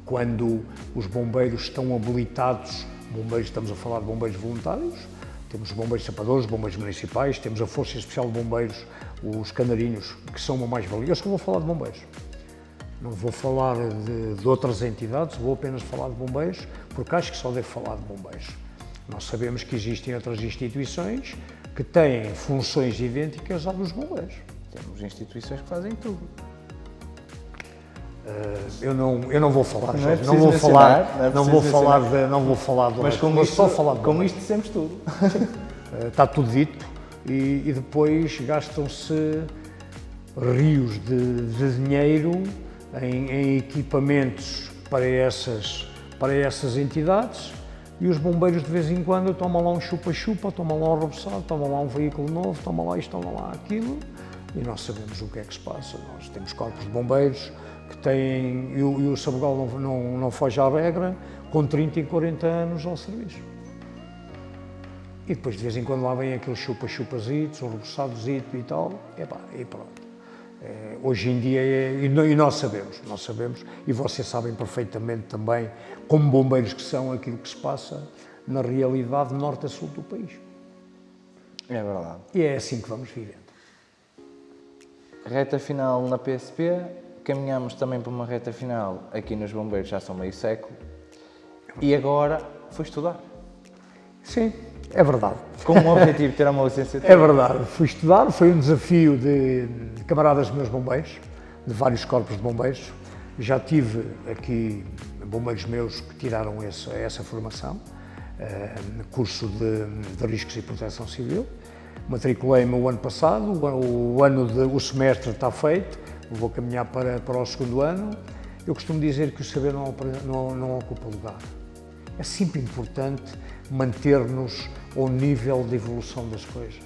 [SPEAKER 2] Quando os bombeiros estão habilitados, estamos a falar de bombeiros voluntários, temos os bombeiros sapadores, bombeiros municipais, temos a Força Especial de Bombeiros, os canarinhos, que são uma mais-valia. Eu só vou falar de bombeiros. Não vou falar de outras entidades, vou apenas falar de bombeiros, porque acho que só devo falar de bombeiros. Nós sabemos que existem outras instituições que têm funções idênticas às dos bombeiros.
[SPEAKER 1] Temos instituições que fazem tudo.
[SPEAKER 2] Eu não vou falar,
[SPEAKER 1] não vou
[SPEAKER 2] falar
[SPEAKER 1] mas como isto dissemos tudo.
[SPEAKER 2] Está tudo dito e depois gastam-se rios de dinheiro em equipamentos para essas entidades e os bombeiros de vez em quando tomam lá um chupa-chupa, tomam lá um roçado, tomam lá um veículo novo, tomam lá isto, tomam lá aquilo e nós sabemos o que é que se passa. Nós temos corpos de bombeiros que têm, e o Sabugal não foge à regra, com 30 e 40 anos ao serviço. E depois de vez em quando lá vem aqueles chupa-chupazitos, um roçadozito e tal, e pronto. Hoje em dia, e nós sabemos, e vocês sabem perfeitamente também, como bombeiros que são, aquilo que se passa na realidade norte a sul do país.
[SPEAKER 1] É verdade.
[SPEAKER 2] E é assim que vamos vivendo.
[SPEAKER 1] Reta final na PSP, caminhamos também para uma reta final aqui nos bombeiros, já são meio século, e agora foi estudar.
[SPEAKER 2] Sim, é verdade.
[SPEAKER 1] Com o objetivo de ter uma licenciatura.
[SPEAKER 2] É verdade, fui estudar, foi um desafio de camaradas meus bombeiros, de vários corpos de bombeiros. Já tive aqui bombeiros meus que tiraram essa formação, no curso de Riscos e Proteção Civil. Matriculei-me o ano passado, o semestre está feito, vou caminhar para o segundo ano. Eu costumo dizer que o saber não ocupa lugar. É sempre importante manter-nos ao nível de evolução das coisas.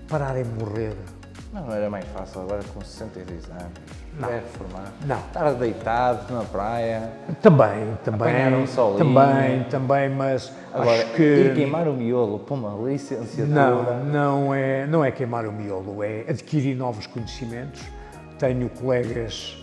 [SPEAKER 2] Parar é morrer.
[SPEAKER 1] Não era mais fácil agora com 66 anos,
[SPEAKER 2] não.
[SPEAKER 1] Vai reformar,
[SPEAKER 2] não.
[SPEAKER 1] Estar deitado na praia,
[SPEAKER 2] também,
[SPEAKER 1] apanhar um solinho.
[SPEAKER 2] também, mas
[SPEAKER 1] agora,
[SPEAKER 2] acho que...
[SPEAKER 1] ir queimar o miolo para uma licenciatura...
[SPEAKER 2] Não é queimar o miolo, é adquirir novos conhecimentos. Tenho colegas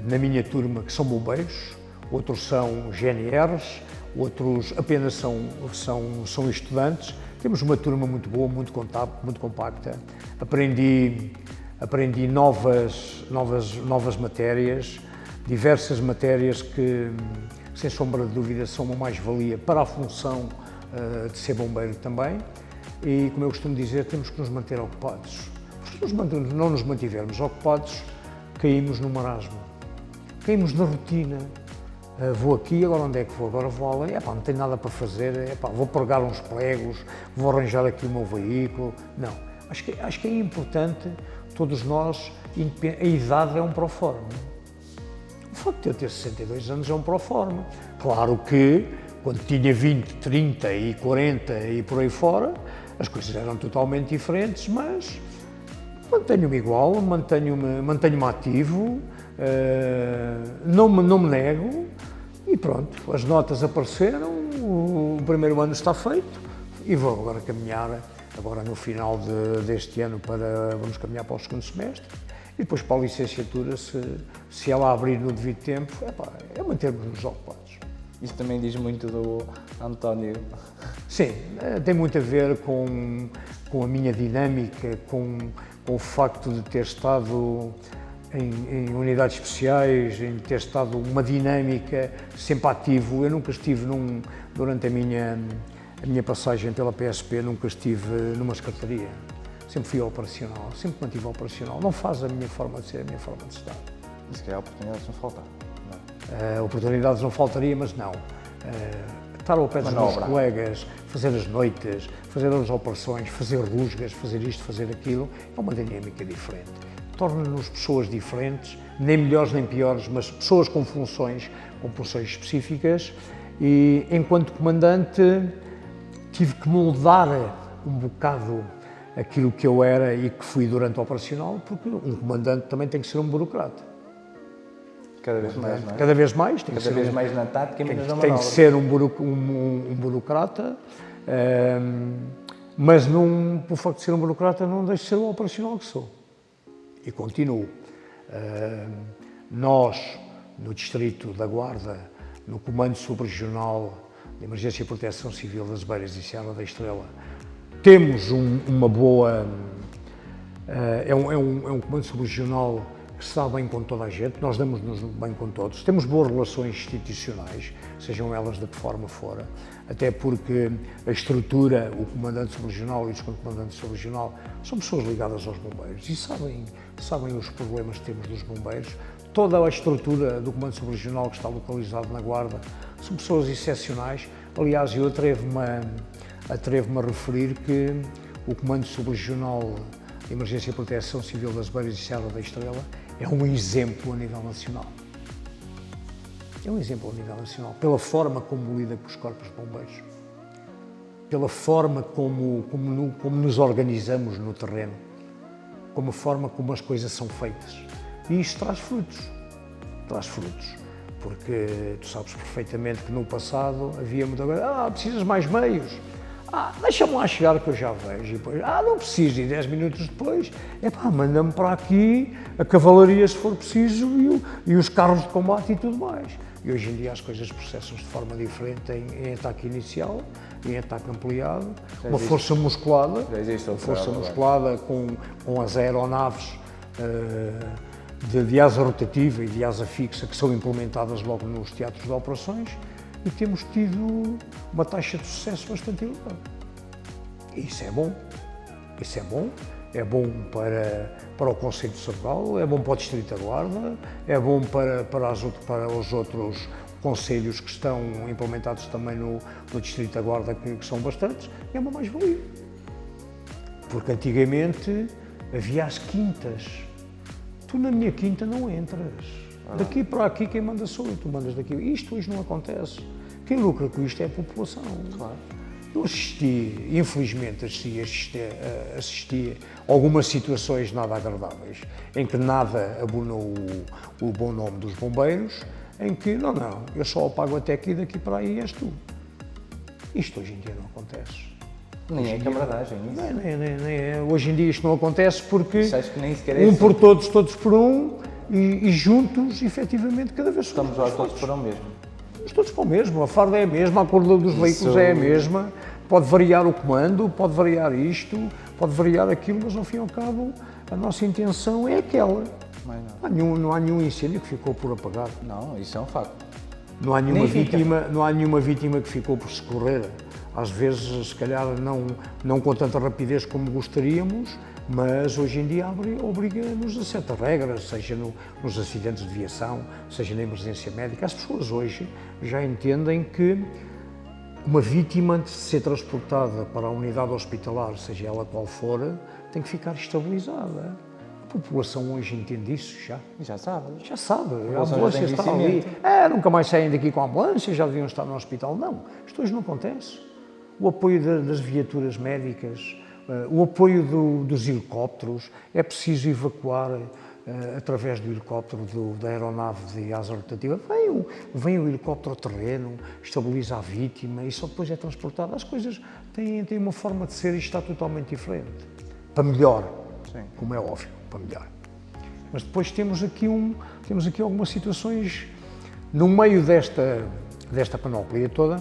[SPEAKER 2] na minha turma que são bombeiros, outros são GNRs, outros apenas são estudantes. Temos uma turma muito boa, muito compacta. Aprendi novas matérias, diversas matérias que, sem sombra de dúvida, são uma mais-valia para a função de ser bombeiro também. E, como eu costumo dizer, temos que nos manter ocupados. Porque se não nos mantivermos ocupados, caímos no marasmo, caímos na rotina. Vou aqui, agora onde é que vou? Agora vou ali, não tenho nada para fazer, vou pregar uns pregos, vou arranjar aqui o meu veículo. Não, acho que é importante, todos nós, a idade é um proforma. O facto de eu ter 62 anos é um proforma. Claro que, quando tinha 20, 30 e 40 e por aí fora, as coisas eram totalmente diferentes, mas mantenho-me igual, mantenho-me ativo, não me nego. E pronto, as notas apareceram, o primeiro ano está feito e vou agora caminhar, agora no final deste ano, vamos caminhar para o segundo semestre e depois para a licenciatura, se ela abrir no devido tempo, é mantermos-nos ocupados.
[SPEAKER 1] Isso também diz muito do António.
[SPEAKER 2] Sim, tem muito a ver com a minha dinâmica, com o facto de ter estado em unidades especiais, em ter estado uma dinâmica sempre ativo. Eu nunca estive durante a minha passagem pela PSP, nunca estive numa secretaria. Sempre fui operacional, sempre mantive operacional. Não faz a minha forma de ser, a minha forma de estar.
[SPEAKER 1] E se calhar oportunidades não faltam.
[SPEAKER 2] Oportunidades não faltaria, mas não. Estar ao pé dos meus colegas, fazer as noites, fazer as operações, fazer rusgas, fazer isto, fazer aquilo, é uma dinâmica diferente. Torna-nos pessoas diferentes, nem melhores nem piores, mas pessoas com funções específicas, e enquanto comandante tive que moldar um bocado aquilo que eu era e que fui durante o operacional, porque um comandante também tem que ser um burocrata.
[SPEAKER 1] Cada vez mais, não é?
[SPEAKER 2] Cada vez mais.
[SPEAKER 1] Cada vez mais na tática e menos na manobra.
[SPEAKER 2] Tem que ser um burocrata, mas por facto de ser um burocrata não deixo de ser o operacional que sou. E continuo. Nós, no Distrito da Guarda, no Comando Subregional de Emergência e Proteção Civil das Beiras e Serra da Estrela, temos uma boa... É um comando subregional que se dá bem com toda a gente, nós damos-nos bem com todos, temos boas relações institucionais, sejam elas de que forma for, até porque a estrutura, o comandante subregional e o segundo-comandante subregional são pessoas ligadas aos bombeiros e sabem os problemas que temos dos bombeiros. Toda a estrutura do comando subregional que está localizado na Guarda são pessoas excepcionais. Aliás, eu atrevo-me a referir que o comando subregional de Emergência e Proteção Civil das Beiras e Serra da Estrela é um exemplo a nível nacional. É um exemplo a nível nacional, pela forma como lida com os corpos de bombeiros, pela forma como nos organizamos no terreno, como a forma como as coisas são feitas. E isto traz frutos, porque tu sabes perfeitamente que no passado havia muita coisa, precisas mais meios, deixa-me lá chegar que eu já vejo, e depois, não preciso, e 10 minutos depois, manda-me para aqui a cavalaria se for preciso e os carros de combate e tudo mais. E hoje em dia as coisas processam-se de forma diferente em ataque inicial, em ataque ampliado, uma força musculada, com as aeronaves de asa rotativa e de asa fixa que são implementadas logo nos teatros de operações, e temos tido uma taxa de sucesso bastante elevada. E isso é bom, é bom para o Conselho de Sobral, é bom para o Distrito da Guarda, é bom para os outros conselhos que estão implementados também no Distrito da Guarda, que são bastantes, é uma mais-valia. Porque antigamente havia as quintas, tu na minha quinta não entras. Daqui para aqui quem manda sou eu, tu mandas daqui. Isto hoje não acontece. Quem lucra com isto é a população. Claro. Eu infelizmente assisti a algumas situações nada agradáveis, em que nada abonou o bom nome dos bombeiros, em que, não, eu só o pago até aqui, daqui para aí és tu. Isto hoje em dia não acontece.
[SPEAKER 1] Nem é camaradagem, isso.
[SPEAKER 2] Nem é. Hoje em dia isto não acontece porque
[SPEAKER 1] que nem sequer é
[SPEAKER 2] por todos, todos por um, e juntos, efetivamente, cada vez
[SPEAKER 1] estamos lá todos para o mesmo.
[SPEAKER 2] Estamos todos para o mesmo, a farda é a mesma, a cor dos veículos é a mesma, pode variar o comando, pode variar isto, pode variar aquilo, mas ao fim e ao cabo a nossa intenção é aquela. Não há nenhum incêndio que ficou por apagar.
[SPEAKER 1] Não, isso é um facto.
[SPEAKER 2] Não há nenhuma vítima que ficou por socorrer. Às vezes, se calhar, não com tanta rapidez como gostaríamos, mas hoje em dia obriga-nos a certas regras, seja nos acidentes de viação, seja na emergência médica. As pessoas hoje já entendem que uma vítima, antes de ser transportada para a unidade hospitalar, seja ela qual for, tem que ficar estabilizada. A população hoje entende isso já.
[SPEAKER 1] Já sabe.
[SPEAKER 2] A ambulância está ali. Nunca mais saem daqui com a ambulância, já deviam estar no hospital. Não, isto hoje não acontece. O apoio das viaturas médicas, o apoio dos helicópteros, é preciso evacuar através do helicóptero da aeronave de asa rotativa. Vem o helicóptero ao terreno, estabiliza a vítima e só depois é transportado. As coisas têm uma forma de ser e está totalmente diferente. Para melhor, sim, como é óbvio, para melhor. Mas depois temos aqui algumas situações no meio desta panóplia toda.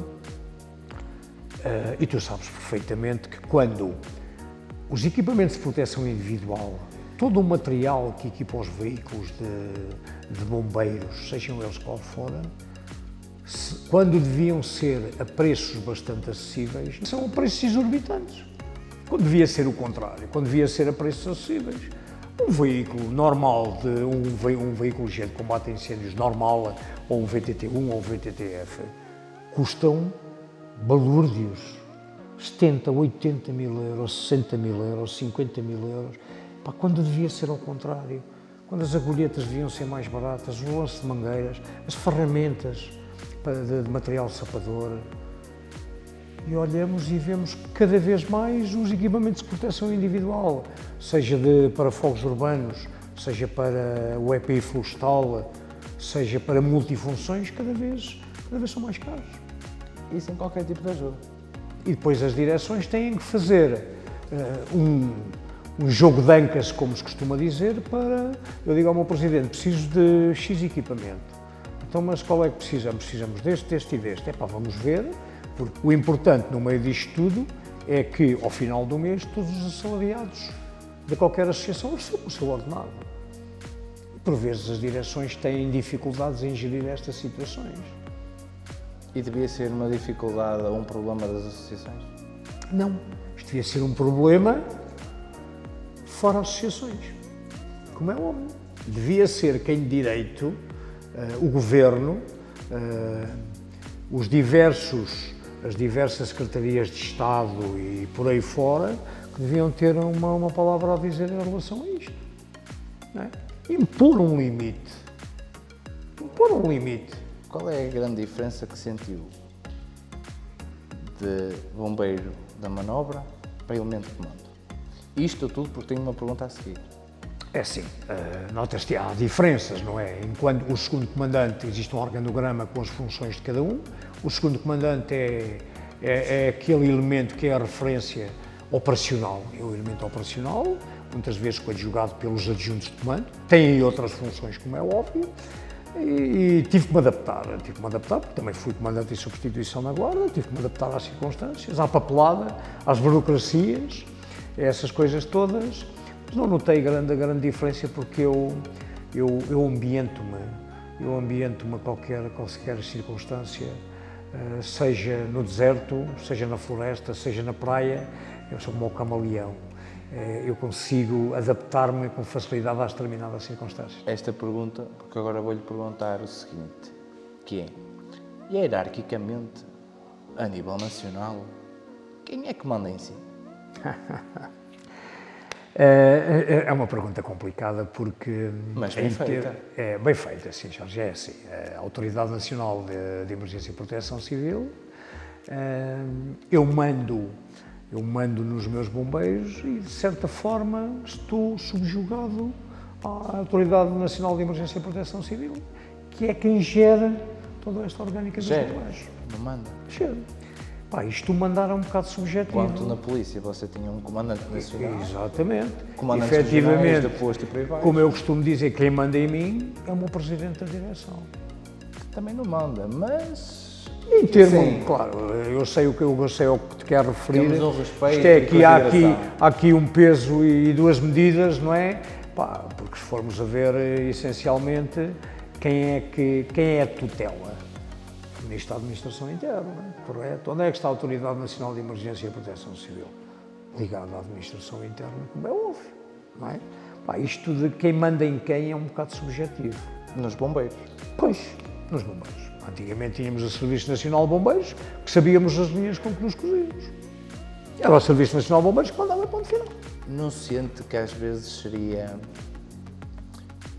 [SPEAKER 2] E tu sabes perfeitamente que quando os equipamentos de proteção individual todo o material que equipa os veículos de bombeiros, sejam eles qual forem, quando deviam ser a preços bastante acessíveis, são a preços exorbitantes. Quando devia ser o contrário, quando devia ser a preços acessíveis. Um veículo normal, um veículo de combate a incêndios normal, ou um VTT-1 ou um VTT-F, custam balúrdios, 70, 80 mil euros, 60 mil euros, 50 mil euros, quando devia ser ao contrário, quando as agulhetas deviam ser mais baratas, o lance de mangueiras, as ferramentas de material sapador. E olhamos e vemos cada vez mais os equipamentos de proteção individual, seja para fogos urbanos, seja para o EPI florestal, seja para multifunções, cada vez são mais caros.
[SPEAKER 1] E sem qualquer tipo de ajuda.
[SPEAKER 2] E depois as direções têm que fazer um jogo de ancas, como se costuma dizer, eu digo ao meu presidente, preciso de X equipamento. Então, mas qual é que precisamos? Precisamos deste e deste. Vamos ver. Porque o importante no meio disto tudo é que, ao final do mês, todos os assalariados de qualquer associação recebam o seu ordenado. E, por vezes, as direções têm dificuldades em gerir estas situações.
[SPEAKER 1] E devia ser uma dificuldade ou um problema das associações?
[SPEAKER 2] Não. Isto devia ser um problema fora associações. Como é óbvio. Devia ser quem de direito, o governo, as diversas secretarias de Estado e por aí fora, que deviam ter uma palavra a dizer em relação a isto. Não é? Impor um limite.
[SPEAKER 1] Qual é a grande diferença que sentiu de bombeiro da manobra para elemento de comando? Isto tudo porque tenho uma pergunta a seguir.
[SPEAKER 2] É assim, nota-se que há diferenças, não é? Enquanto o segundo comandante, existe um organograma com as funções de cada um, o segundo comandante é aquele elemento que é a referência operacional, muitas vezes coadjugado pelos adjuntos de comando, tem aí outras funções, como é óbvio, e tive que me adaptar, porque também fui comandante em substituição na Guarda, tive que me adaptar às circunstâncias, à papelada, às burocracias, essas coisas todas. Não notei grande diferença porque eu ambiento-me a qualquer circunstância, seja no deserto, seja na floresta, seja na praia, eu sou como o camaleão. Eu consigo adaptar-me com facilidade às determinadas circunstâncias.
[SPEAKER 1] Esta pergunta, porque agora vou-lhe perguntar o seguinte, que é, hierarquicamente, a nível nacional, quem é que manda em si?
[SPEAKER 2] É uma pergunta complicada porque...
[SPEAKER 1] Mas bem feita.
[SPEAKER 2] Bem feita, sim, Jorge, é assim. A Autoridade Nacional de Emergência e Proteção Civil, eu mando nos meus bombeiros e, de certa forma, estou subjugado à Autoridade Nacional de Emergência e Proteção Civil, que é quem gera toda esta orgânica dos bombeiros.
[SPEAKER 1] Não manda?
[SPEAKER 2] Gera. Isto mandar é um bocado subjetivo.
[SPEAKER 1] Quanto na polícia você tinha um comandante nacional.
[SPEAKER 2] Exatamente.
[SPEAKER 1] Comandantes regionais, de posto e por aí vai.
[SPEAKER 2] Como eu costumo dizer, quem manda em mim é o meu presidente da direção.
[SPEAKER 1] Que também não manda, mas...
[SPEAKER 2] Em termos, claro, eu sei o que te quero referir.
[SPEAKER 1] Temos um respeito.
[SPEAKER 2] Isto é há aqui um peso e duas medidas, não é? Porque se formos a ver, essencialmente, quem é a tutela? O Ministro da Administração Interna, correto? Onde é que está a Autoridade Nacional de Emergência e Proteção Civil? Ligada à Administração Interna, como é óbvio, não é? Isto de quem manda em quem é um bocado subjetivo.
[SPEAKER 1] Nos bombeiros?
[SPEAKER 2] Pois, nos bombeiros. Antigamente tínhamos o Serviço Nacional de Bombeiros, que sabíamos as linhas com que nos cozíamos. Era o Serviço Nacional de Bombeiros que mandava ponto final.
[SPEAKER 1] Não sente que às vezes seria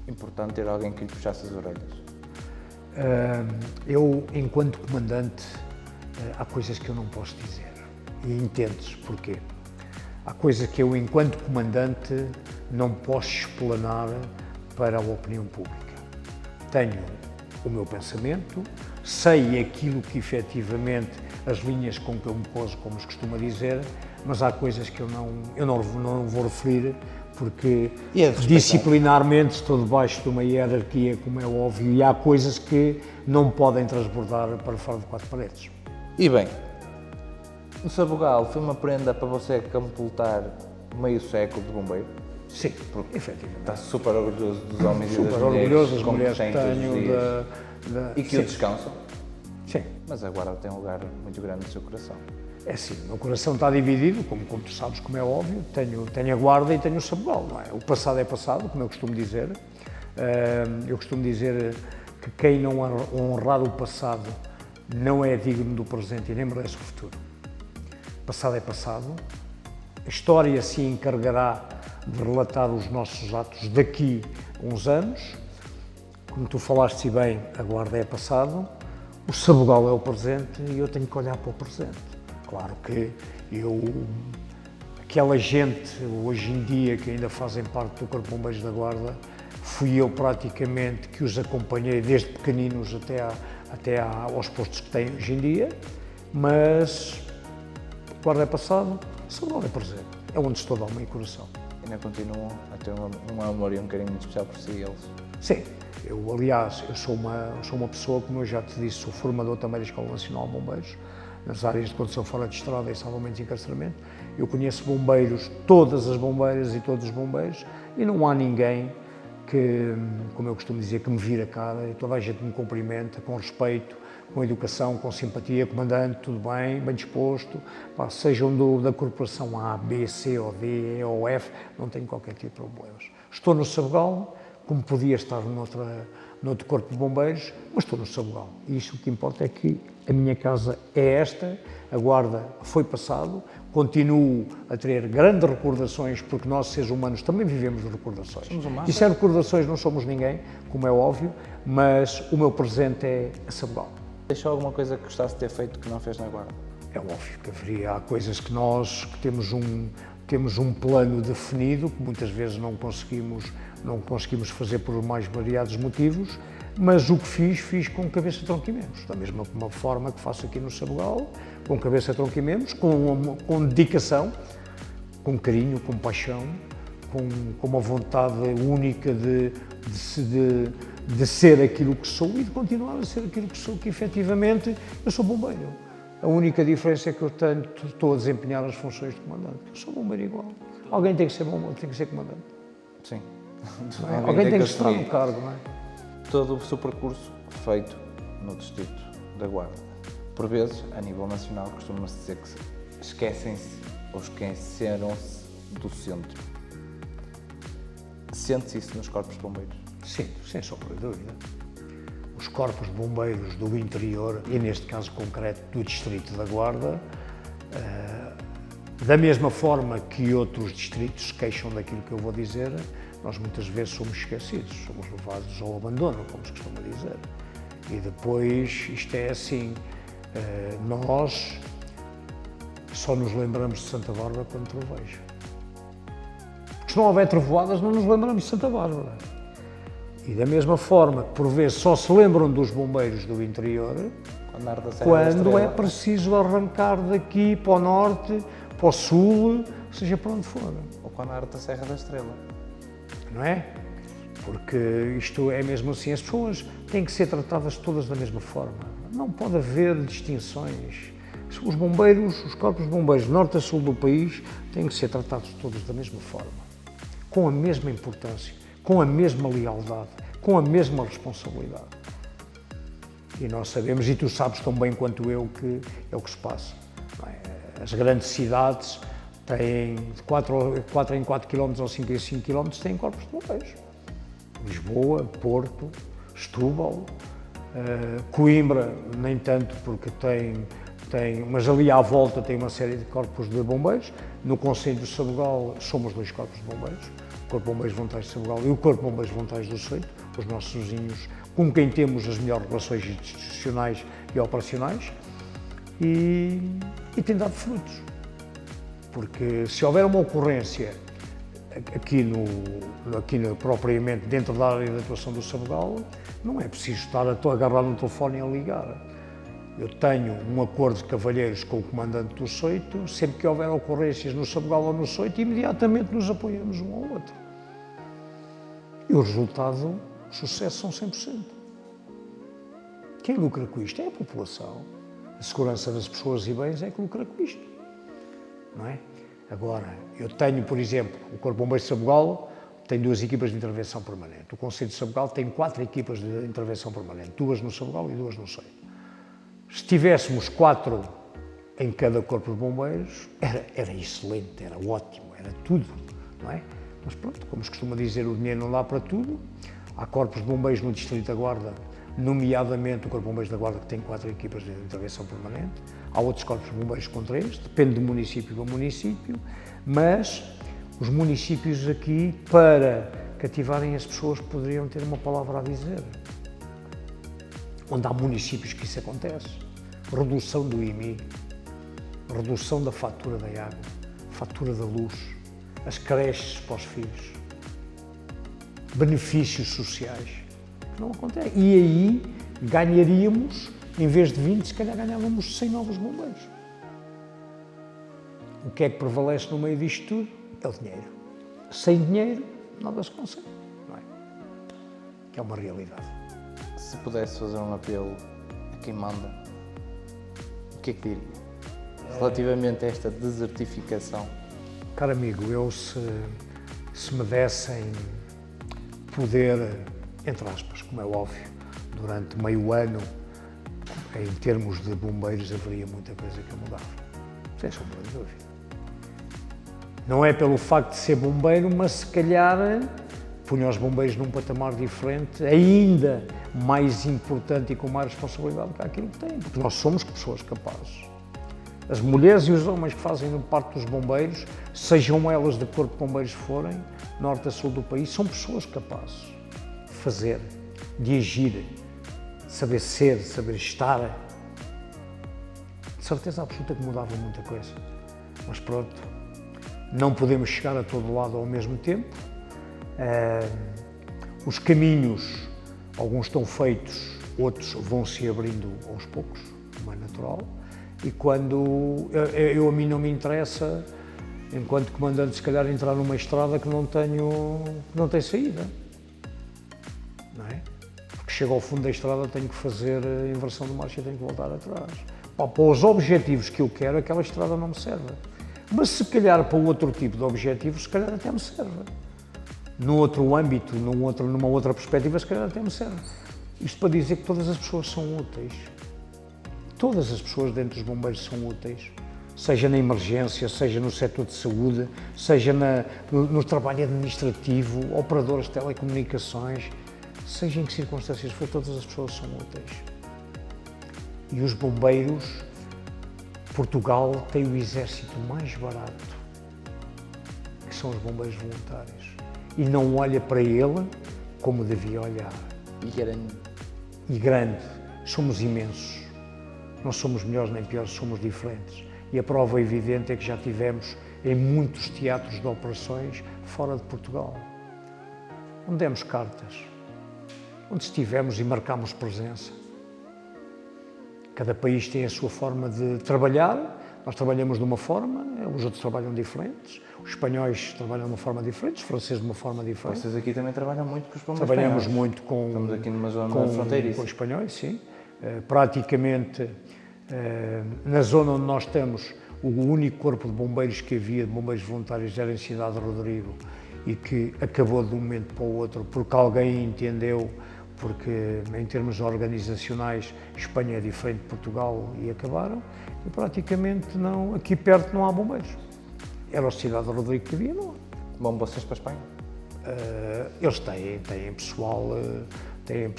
[SPEAKER 1] importante ter alguém que lhe puxasse as orelhas?
[SPEAKER 2] Eu, enquanto comandante, há coisas que eu não posso dizer. E entendes porquê? Há coisas que eu, enquanto comandante, não posso explanar para a opinião pública. Tenho o meu pensamento, sei aquilo que efetivamente, as linhas com que eu me poso, como se costuma dizer, mas há coisas que eu não vou referir, porque disciplinarmente estou debaixo de uma hierarquia, como é óbvio, e há coisas que não podem transbordar para fora de quatro paredes.
[SPEAKER 1] E bem, o Sabugal foi uma prenda para você completar meio século de bombeiro?
[SPEAKER 2] Sim,
[SPEAKER 1] Porque
[SPEAKER 2] efetivamente.
[SPEAKER 1] está super orgulhoso dos homens e
[SPEAKER 2] Super
[SPEAKER 1] das
[SPEAKER 2] orgulhoso das
[SPEAKER 1] como
[SPEAKER 2] mulheres que
[SPEAKER 1] têm todos os
[SPEAKER 2] tenho
[SPEAKER 1] dias. E que
[SPEAKER 2] sim.
[SPEAKER 1] o descansam.
[SPEAKER 2] Sim.
[SPEAKER 1] Mas a Guarda tem um lugar muito grande no seu coração.
[SPEAKER 2] É assim, o meu coração está dividido, como tu sabes, como é óbvio, tenho a Guarda e tenho o Sabugal, não é? O passado é passado, como eu costumo dizer. Eu costumo dizer que quem não honrar o passado não é digno do presente e nem merece o futuro. O passado é passado, a história se encarregará de relatar os nossos atos daqui a uns anos. Como tu falaste bem, a Guarda é passado, o Sabugal é o presente e eu tenho que olhar para o presente. Claro que aquela gente hoje em dia que ainda fazem parte do Corpo de Bombeiros da Guarda, fui eu praticamente que os acompanhei desde pequeninos até aos postos que têm hoje em dia, mas a Guarda é passado, o Sabugal é presente, é onde estou de alma e coração.
[SPEAKER 1] Ainda continuam a ter um amor e um carinho muito especial por si, eles.
[SPEAKER 2] Sim, aliás, eu sou uma pessoa, como eu já te disse, sou formador também da Escola Nacional de Bombeiros, nas áreas de condução fora de estrada e salvamento e encarceramento. Eu conheço bombeiros, todas as bombeiras e todos os bombeiros, e não há ninguém que, como eu costumo dizer, que me vira a cara, e toda a gente me cumprimenta com respeito, com educação, com simpatia, comandante, tudo bem, bem disposto, sejam da corporação A, B, C ou D, E ou F, não tenho qualquer tipo de problemas. Estou no Sabugal, como podia estar noutro corpo de bombeiros, mas estou no Sabugal. E isso o que importa é que a minha casa é esta, a Guarda foi passado, continuo a ter grandes recordações, porque nós, seres humanos, também vivemos de recordações.
[SPEAKER 1] Somos humanos.
[SPEAKER 2] E sem recordações não somos ninguém, como é óbvio, mas o meu presente é a Sabugal.
[SPEAKER 1] Deixou alguma coisa que gostasse de ter feito que não fez na Guarda?
[SPEAKER 2] É óbvio que há coisas que nós que temos um plano definido, que muitas vezes não conseguimos fazer por mais variados motivos, mas o que fiz com cabeça, tronco e membros. Da mesma forma que faço aqui no Sabugal, com cabeça, tronco e membros, com dedicação, com carinho, com paixão, com uma vontade única de ser aquilo que sou e de continuar a ser aquilo que sou, que efetivamente eu sou bombeiro. A única diferença é que eu estou a desempenhar as funções de comandante. Eu sou bombeiro igual. Alguém tem que ser bombeiro, tem que ser comandante.
[SPEAKER 1] Sim.
[SPEAKER 2] Alguém tem que estar no cargo, não é?
[SPEAKER 1] Todo o seu percurso feito no distrito da Guarda. Por vezes, a nível nacional, costuma-se dizer que esquecem-se ou esqueceram-se do centro. Sente-se isso nos corpos de bombeiros?
[SPEAKER 2] Sim, sem sombra de dúvida. Os corpos de bombeiros do interior, e neste caso concreto do distrito da Guarda, da mesma forma que outros distritos se queixam daquilo que eu vou dizer, nós muitas vezes somos esquecidos, somos levados ao abandono, como se costuma dizer. E depois, isto é assim, nós só nos lembramos de Santa Bárbara quando troveja. Porque se não houver trovoadas, não nos lembramos de Santa Bárbara. E da mesma forma que, por vezes, só se lembram dos bombeiros do interior, quando é preciso arrancar daqui para o norte, para o sul, seja para onde for.
[SPEAKER 1] Ou quando arde da Serra da Estrela.
[SPEAKER 2] Não é? Porque isto é mesmo assim, as pessoas têm que ser tratadas todas da mesma forma. Não pode haver distinções. Os bombeiros, os corpos de bombeiros de norte a sul do país têm que ser tratados todos da mesma forma, com a mesma importância, com a mesma lealdade, com a mesma responsabilidade. E nós sabemos, e tu sabes tão bem quanto eu, que é o que se passa. As grandes cidades têm de 4 em 4 km ou 5 em 5 km têm corpos de bombeiros. Lisboa, Porto, Setúbal, Coimbra, nem tanto porque tem, mas ali à volta tem uma série de corpos de bombeiros. No Conselho do Sabugal somos 2 corpos de bombeiros, o Corpo de Bombeiros Voluntários de Sabugal e o Corpo de Bombeiros Voluntários do Soito, os nossos vizinhos com quem temos as melhores relações institucionais e operacionais, e tem dado frutos. Porque se houver uma ocorrência aqui propriamente dentro da área de atuação do Sabugal, não é preciso estar a agarrar no telefone e a ligar. Eu tenho um acordo de cavalheiros com o comandante do Soito, sempre que houver ocorrências no Sabugal ou no Soito, imediatamente nos apoiamos um ao outro. E o resultado, o sucesso, são 100%. Quem lucra com isto é a população. A segurança das pessoas e bens é que lucra com isto, não é? Agora, eu tenho, por exemplo, o Corpo de Bombeiros de Sabugal tem 2 equipas de intervenção permanente. O Concelho de Sabugal tem 4 equipas de intervenção permanente, 2 no Sabugal e 2 no Seio. Se tivéssemos 4 em cada Corpo de Bombeiros, era excelente, era ótimo, era tudo, não é? Mas pronto, como se costuma dizer, o dinheiro não dá para tudo. Há corpos de bombeiros no Distrito da Guarda, nomeadamente o Corpo de Bombeiros da Guarda, que tem 4 equipas de intervenção permanente. Há outros corpos de bombeiros com 3, depende do município para município, mas os municípios aqui, para cativarem as pessoas, poderiam ter uma palavra a dizer. Onde há municípios que isso acontece. Redução do IMI, redução da fatura da água, fatura da luz, as creches para os filhos, benefícios sociais, que não acontece. E aí ganharíamos, em vez de 20, se calhar ganhávamos 100 novos bombeiros. O que é que prevalece no meio disto tudo? É o dinheiro. Sem dinheiro, nada se consegue, não é? Que é uma realidade.
[SPEAKER 1] Se pudesse fazer um apelo a quem manda, o que é que diria? Relativamente a esta desertificação.
[SPEAKER 2] Caro amigo, eu se me dessem poder, entre aspas, como é óbvio, durante meio ano, em termos de bombeiros, haveria muita coisa que eu mudava. Sem sombra de dúvida. Não é pelo facto de ser bombeiro, mas se calhar punha os bombeiros num patamar diferente, ainda mais importante e com mais responsabilidade que aquilo que têm, porque nós somos pessoas capazes. As mulheres e os homens que fazem parte dos bombeiros, sejam elas de corpo de bombeiros forem, norte a sul do país, são pessoas capazes de fazer, de agir, de saber ser, de saber estar. De certeza absoluta que mudava muita coisa. Mas pronto, não podemos chegar a todo lado ao mesmo tempo. Os caminhos, alguns estão feitos, outros vão se abrindo aos poucos, como é natural. E quando a mim não me interessa, enquanto comandante, se calhar entrar numa estrada que não tem saída, não é? Porque chego ao fundo da estrada, tenho que fazer a inversão de marcha e tenho que voltar atrás. Para os objetivos que eu quero, aquela estrada não me serve. Mas se calhar para outro tipo de objetivos, se calhar até me serve. Num outro âmbito, numa outra perspectiva, se calhar até me serve. Isto para dizer que todas as pessoas são úteis. Todas as pessoas dentro dos bombeiros são úteis, seja na emergência, seja no setor de saúde, seja no trabalho administrativo, operadores de telecomunicações, seja em que circunstâncias for, todas as pessoas são úteis. E os bombeiros, Portugal tem o exército mais barato, que são os bombeiros voluntários, e não olha para ele como devia olhar.
[SPEAKER 1] E
[SPEAKER 2] grande. Somos imensos. Não somos melhores nem piores, somos diferentes. E a prova evidente é que já tivemos em muitos teatros de operações fora de Portugal, onde demos cartas, onde estivemos e marcámos presença. Cada país tem a sua forma de trabalhar, nós trabalhamos de uma forma, os outros trabalham diferentes, os espanhóis trabalham de uma forma diferente, os franceses de uma forma diferente.
[SPEAKER 1] Vocês aqui também trabalham muito com os bombeiros
[SPEAKER 2] Trabalhamos
[SPEAKER 1] espanhóis.
[SPEAKER 2] muito com...
[SPEAKER 1] Estamos aqui numa zona fronteiriça.
[SPEAKER 2] Com os espanhóis, sim. Praticamente, na zona onde nós estamos, o único corpo de bombeiros que havia, de bombeiros voluntários, era em Cidade de Rodrigo e que acabou de um momento para o outro porque alguém entendeu, porque em termos organizacionais Espanha é diferente de Portugal e acabaram, e praticamente não, aqui perto não há bombeiros. Era a Cidade de Rodrigo que havia, não há.
[SPEAKER 1] Vão vocês para a Espanha?
[SPEAKER 2] Eles têm pessoal, têm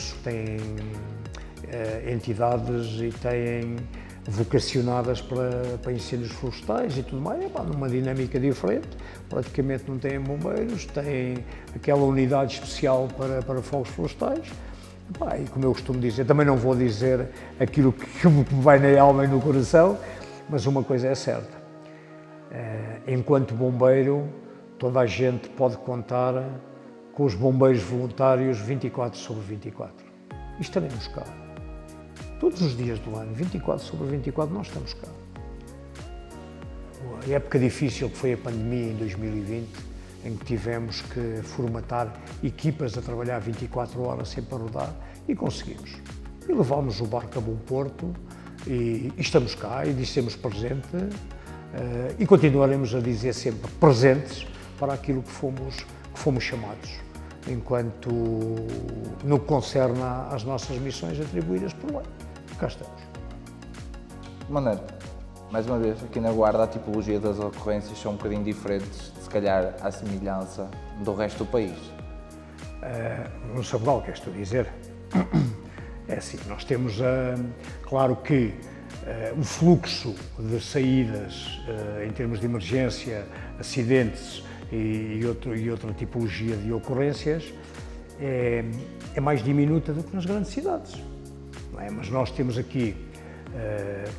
[SPEAKER 2] entidades e têm vocacionadas para incêndios florestais e tudo mais, numa dinâmica diferente, praticamente não têm bombeiros, têm aquela unidade especial para fogos florestais, e como eu costumo dizer, também não vou dizer aquilo que me vai na alma e no coração, mas uma coisa é certa, enquanto bombeiro, toda a gente pode contar com os bombeiros voluntários 24/24, e estaremos cá. Todos os dias do ano, 24/24, nós estamos cá. A época difícil que foi a pandemia em 2020, em que tivemos que formatar equipas a trabalhar 24 horas sempre a rodar, e conseguimos. E levámos o barco a bom porto, e estamos cá, e dissemos presente, e continuaremos a dizer sempre presentes para aquilo que fomos chamados, enquanto no que concerne às nossas missões atribuídas por lei. Cá estamos.
[SPEAKER 1] Maneiro, mais uma vez, aqui na Guarda a tipologia das ocorrências são um bocadinho diferentes, se calhar à semelhança do resto do país.
[SPEAKER 2] No Sabugal, queres tu dizer? É assim, nós temos, claro que o fluxo de saídas em termos de emergência, acidentes e outra tipologia de ocorrências é mais diminuta do que nas grandes cidades. Não é? Mas nós temos aqui,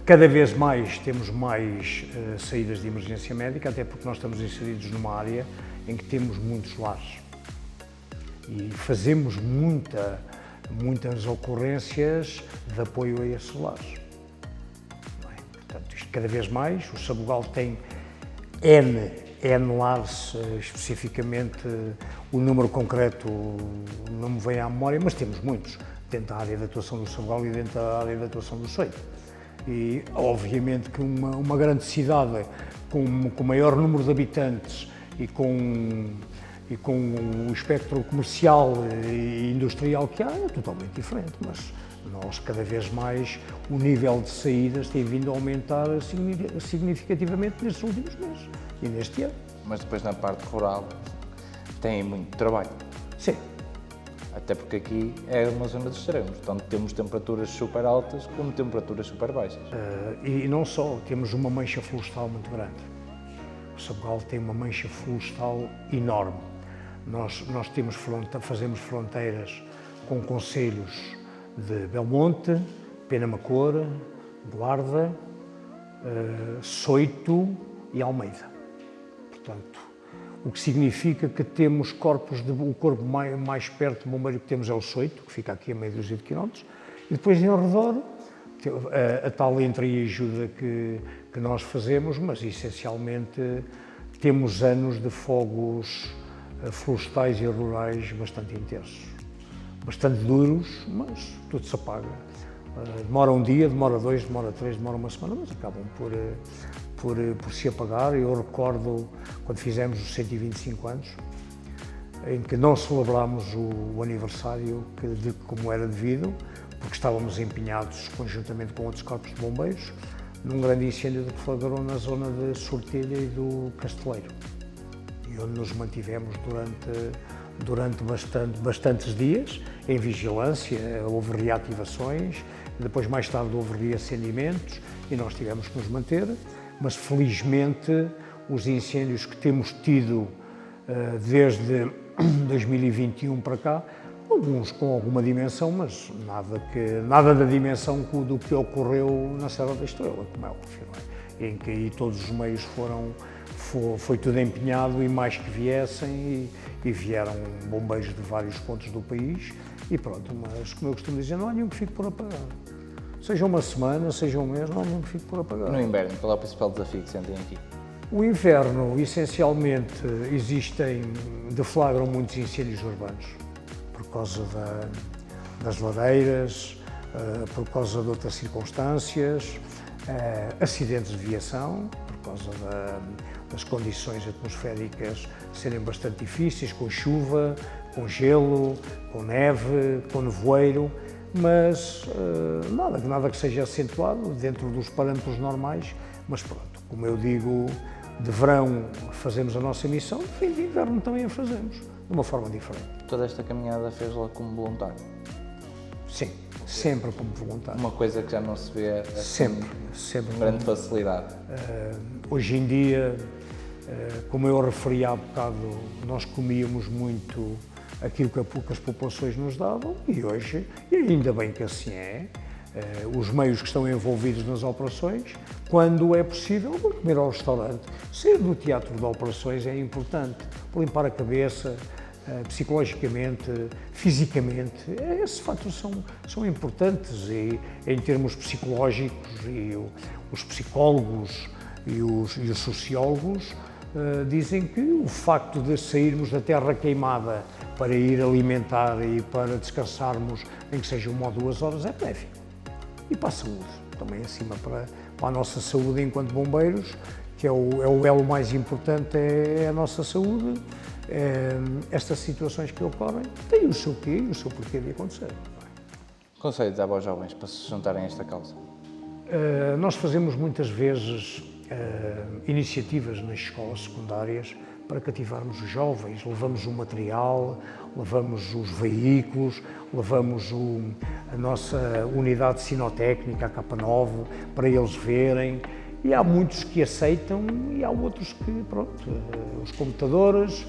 [SPEAKER 2] cada vez mais temos mais saídas de emergência médica, até porque nós estamos inseridos numa área em que temos muitos lares e fazemos muitas ocorrências de apoio a esses lares. Não é? Portanto, isto cada vez mais, o Sabugal tem N lares, especificamente o número concreto não me vem à memória, mas temos muitos, dentro da área de atuação do Sabugal e dentro da área de atuação do Seio. E, obviamente, que uma grande cidade com maior número de habitantes e com o espectro comercial e industrial que há é totalmente diferente, mas nós cada vez mais o nível de saídas tem vindo a aumentar significativamente nestes últimos meses e neste ano.
[SPEAKER 1] Mas depois na parte rural tem muito trabalho.
[SPEAKER 2] Sim.
[SPEAKER 1] Até porque aqui é uma zona de extremos, tanto temos temperaturas super altas como temperaturas super baixas.
[SPEAKER 2] E não só, temos uma mancha florestal muito grande. O Sabugal tem uma mancha florestal enorme. Nós fazemos fronteiras com concelhos de Belmonte, Penamacor, Guarda, Soito e Almeida. Portanto, o que significa que temos o corpo mais perto de bombeiro que temos é o Soito, que fica aqui a meia dúzia de quilómetros, e depois em ao redor a tal entra e ajuda que nós fazemos, mas essencialmente temos anos de fogos florestais e rurais bastante intensos, bastante duros, mas tudo se apaga. Demora um dia, demora dois, demora três, demora uma semana, mas acabam por se apagar. Eu recordo quando fizemos os 125 anos, em que não celebramos o aniversário como era devido, porque estávamos empenhados conjuntamente com outros corpos de bombeiros, num grande incêndio que flagrou na zona de Sortelha e do Casteleiro, e onde nos mantivemos durante bastantes dias em vigilância. Houve reativações, depois mais tarde houve reacendimentos e nós tivemos que nos manter, mas felizmente os incêndios que temos tido desde 2021 para cá, alguns com alguma dimensão, mas nada da dimensão do que ocorreu na Serra da Estrela, como é óbvio, não é? Em que aí todos os meios foi tudo empenhado e mais que viessem, e vieram bombeiros de vários pontos do país e pronto, mas como eu costumo dizer, não há nenhum que fique por apagar. Seja uma semana, seja um mês, não há nenhum que fique por apagar.
[SPEAKER 1] No inverno, qual é o principal desafio que sentem aqui?
[SPEAKER 2] O inverno, essencialmente, deflagram muitos incêndios urbanos, por causa das ladeiras, por causa de outras circunstâncias, acidentes de viação, por causa das condições atmosféricas serem bastante difíceis, com chuva, com gelo, com neve, com nevoeiro, mas nada que seja acentuado dentro dos parâmetros normais, mas pronto, como eu digo, de verão fazemos a nossa missão, de fim de inverno também a fazemos, de uma forma diferente.
[SPEAKER 1] Toda esta caminhada fez-la como voluntário?
[SPEAKER 2] Sim, sempre como voluntário.
[SPEAKER 1] Uma coisa que já não se vê assim,
[SPEAKER 2] sempre
[SPEAKER 1] com grande facilidade.
[SPEAKER 2] Hoje em dia, como eu referi há bocado, nós comíamos muito aquilo que as populações nos davam e hoje, e ainda bem que assim é, os meios que estão envolvidos nas operações, quando é possível, vão comer ao restaurante. Sair do teatro de operações é importante, para limpar a cabeça, psicologicamente, fisicamente. Esses fatores são importantes e, em termos psicológicos, e os psicólogos e os sociólogos dizem que o facto de sairmos da terra queimada para ir alimentar e para descansarmos, nem que seja 1 ou 2 horas, é benéfico. E para a saúde, também acima para a nossa saúde enquanto bombeiros, que é o elo mais importante, é a nossa saúde. Estas situações que ocorrem têm o seu quê e o seu porquê de acontecer.
[SPEAKER 1] Conselho de aos jovens para se juntarem a esta causa?
[SPEAKER 2] Nós fazemos muitas vezes iniciativas nas escolas secundárias para cativarmos os jovens, levamos o material, levamos os veículos, levamos a nossa unidade sinotécnica, a K9, para eles verem. E há muitos que aceitam e há outros que, pronto, os computadores,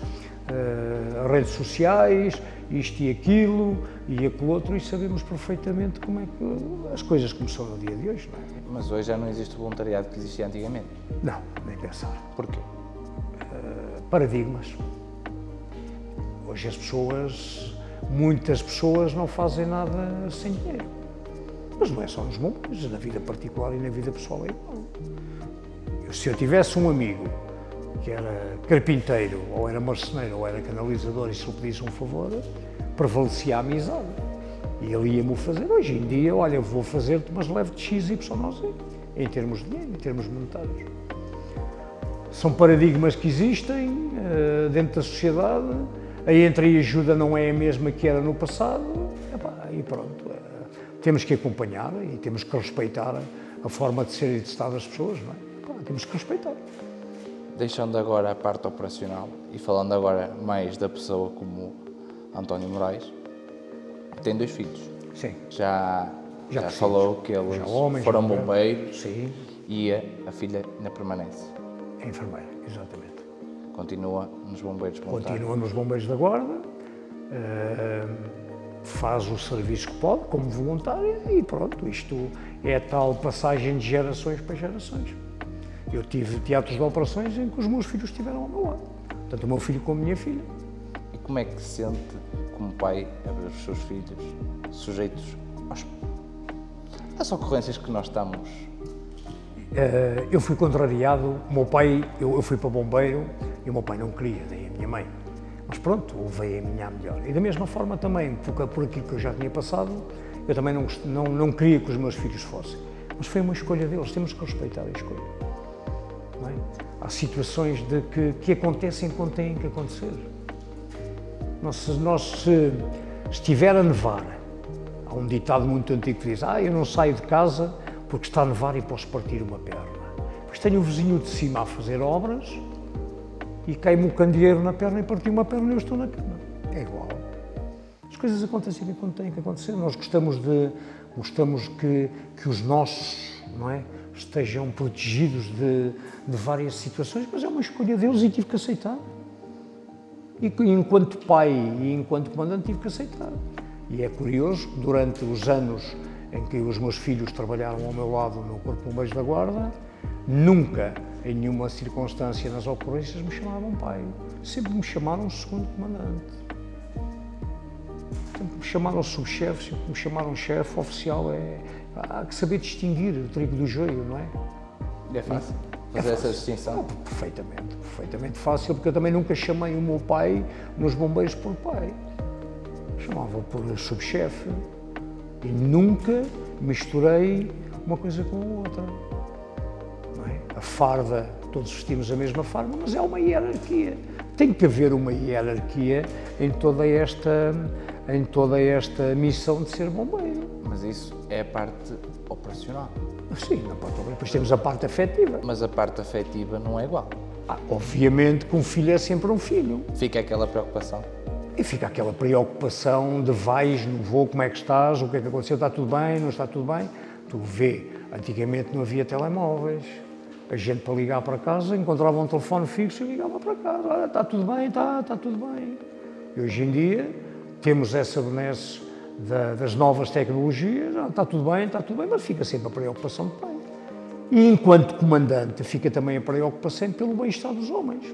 [SPEAKER 2] as redes sociais, isto e aquilo e aquilo outro, e sabemos perfeitamente como é que as coisas começaram no dia de hoje, não é?
[SPEAKER 1] Mas hoje já não existe o voluntariado que existia antigamente.
[SPEAKER 2] Não, nem pensar.
[SPEAKER 1] Porquê?
[SPEAKER 2] Paradigmas. Hoje muitas pessoas não fazem nada sem dinheiro. Mas não é só nos bombeiros, na vida particular e na vida pessoal é igual. Se eu tivesse um amigo que era carpinteiro, ou era marceneiro, ou era canalizador, e se lhe pedisse um favor, prevalecia a amizade. E ele ia-me o fazer. Hoje em dia, olha, vou fazer-te, mas levo-te X, Y, Z, em termos de dinheiro, em termos monetários. São paradigmas que existem dentro da sociedade. A entreajuda não é a mesma que era no passado. E pronto, temos que acompanhar e temos que respeitar a forma de ser e de estar das pessoas, não é? Temos que respeitar.
[SPEAKER 1] Deixando agora a parte operacional e falando agora mais da pessoa como António Moraes, tem 2 filhos.
[SPEAKER 2] Sim.
[SPEAKER 1] Já falou que eles foram bombeiros.
[SPEAKER 2] Sim.
[SPEAKER 1] E a filha ainda permanece.
[SPEAKER 2] É enfermeira, exatamente.
[SPEAKER 1] Continua nos bombeiros voluntários.
[SPEAKER 2] Continua nos bombeiros da Guarda, faz o serviço que pode, como voluntária, e pronto, isto é a tal passagem de gerações para gerações. Eu tive teatros de operações em que os meus filhos estiveram ao meu lado, tanto o meu filho como a minha filha.
[SPEAKER 1] E como é que se sente, como pai, a ver os seus filhos sujeitos às ocorrências que nós estamos?
[SPEAKER 2] Eu fui contrariado, o meu pai, eu fui para bombeiro e o meu pai não queria, nem a minha mãe. Mas pronto, levei a minha melhor. E da mesma forma também, por aquilo que eu já tinha passado, eu também não queria que os meus filhos fossem. Mas foi uma escolha deles, temos que respeitar a escolha. Não é? Há situações que acontecem quando têm que acontecer. Se estiver a nevar, há um ditado muito antigo que diz: eu não saio de casa porque está a nevar e posso partir uma perna. Pois tenho o vizinho de cima a fazer obras e cai-me o candeeiro na perna e partiu uma perna e eu estou na cama. É igual. As coisas acontecem quando têm que acontecer. Nós gostamos que os nossos, não é, estejam protegidos de várias situações, mas é uma escolha deles e tive que aceitar. E enquanto pai e enquanto comandante tive que aceitar. E é curioso que durante os anos em que os meus filhos trabalharam ao meu lado no Corpo de Bombeiros da Guarda, nunca, em nenhuma circunstância nas ocorrências, me chamavam pai. Sempre me chamaram segundo comandante. Sempre me chamaram subchefe, sempre me chamaram chefe oficial. Há que saber distinguir o trigo do joio, não é?
[SPEAKER 1] É fácil fazer essa distinção?
[SPEAKER 2] Perfeitamente fácil, porque eu também nunca chamei o meu pai nos bombeiros por pai. Chamava por subchefe. E nunca misturei uma coisa com a outra. Não é? A farda, todos vestimos a mesma farda, mas é uma hierarquia. Tem que haver uma hierarquia em toda esta missão de ser bombeiro.
[SPEAKER 1] Mas isso é a parte operacional.
[SPEAKER 2] Sim, na parte operacional. Depois temos a parte afetiva.
[SPEAKER 1] Mas a parte afetiva não é igual.
[SPEAKER 2] Obviamente que um filho é sempre um filho.
[SPEAKER 1] Fica aquela preocupação.
[SPEAKER 2] E fica aquela preocupação de vais, não vou, como é que estás, o que é que aconteceu, está tudo bem, não está tudo bem. Tu vê, antigamente não havia telemóveis. A gente para ligar para casa encontrava um telefone fixo e ligava para casa. Olha, está tudo bem, está tudo bem. E hoje em dia temos essa benesse das novas tecnologias, está tudo bem, mas fica sempre a preocupação de pai. E enquanto comandante fica também a preocupação pelo bem-estar dos homens.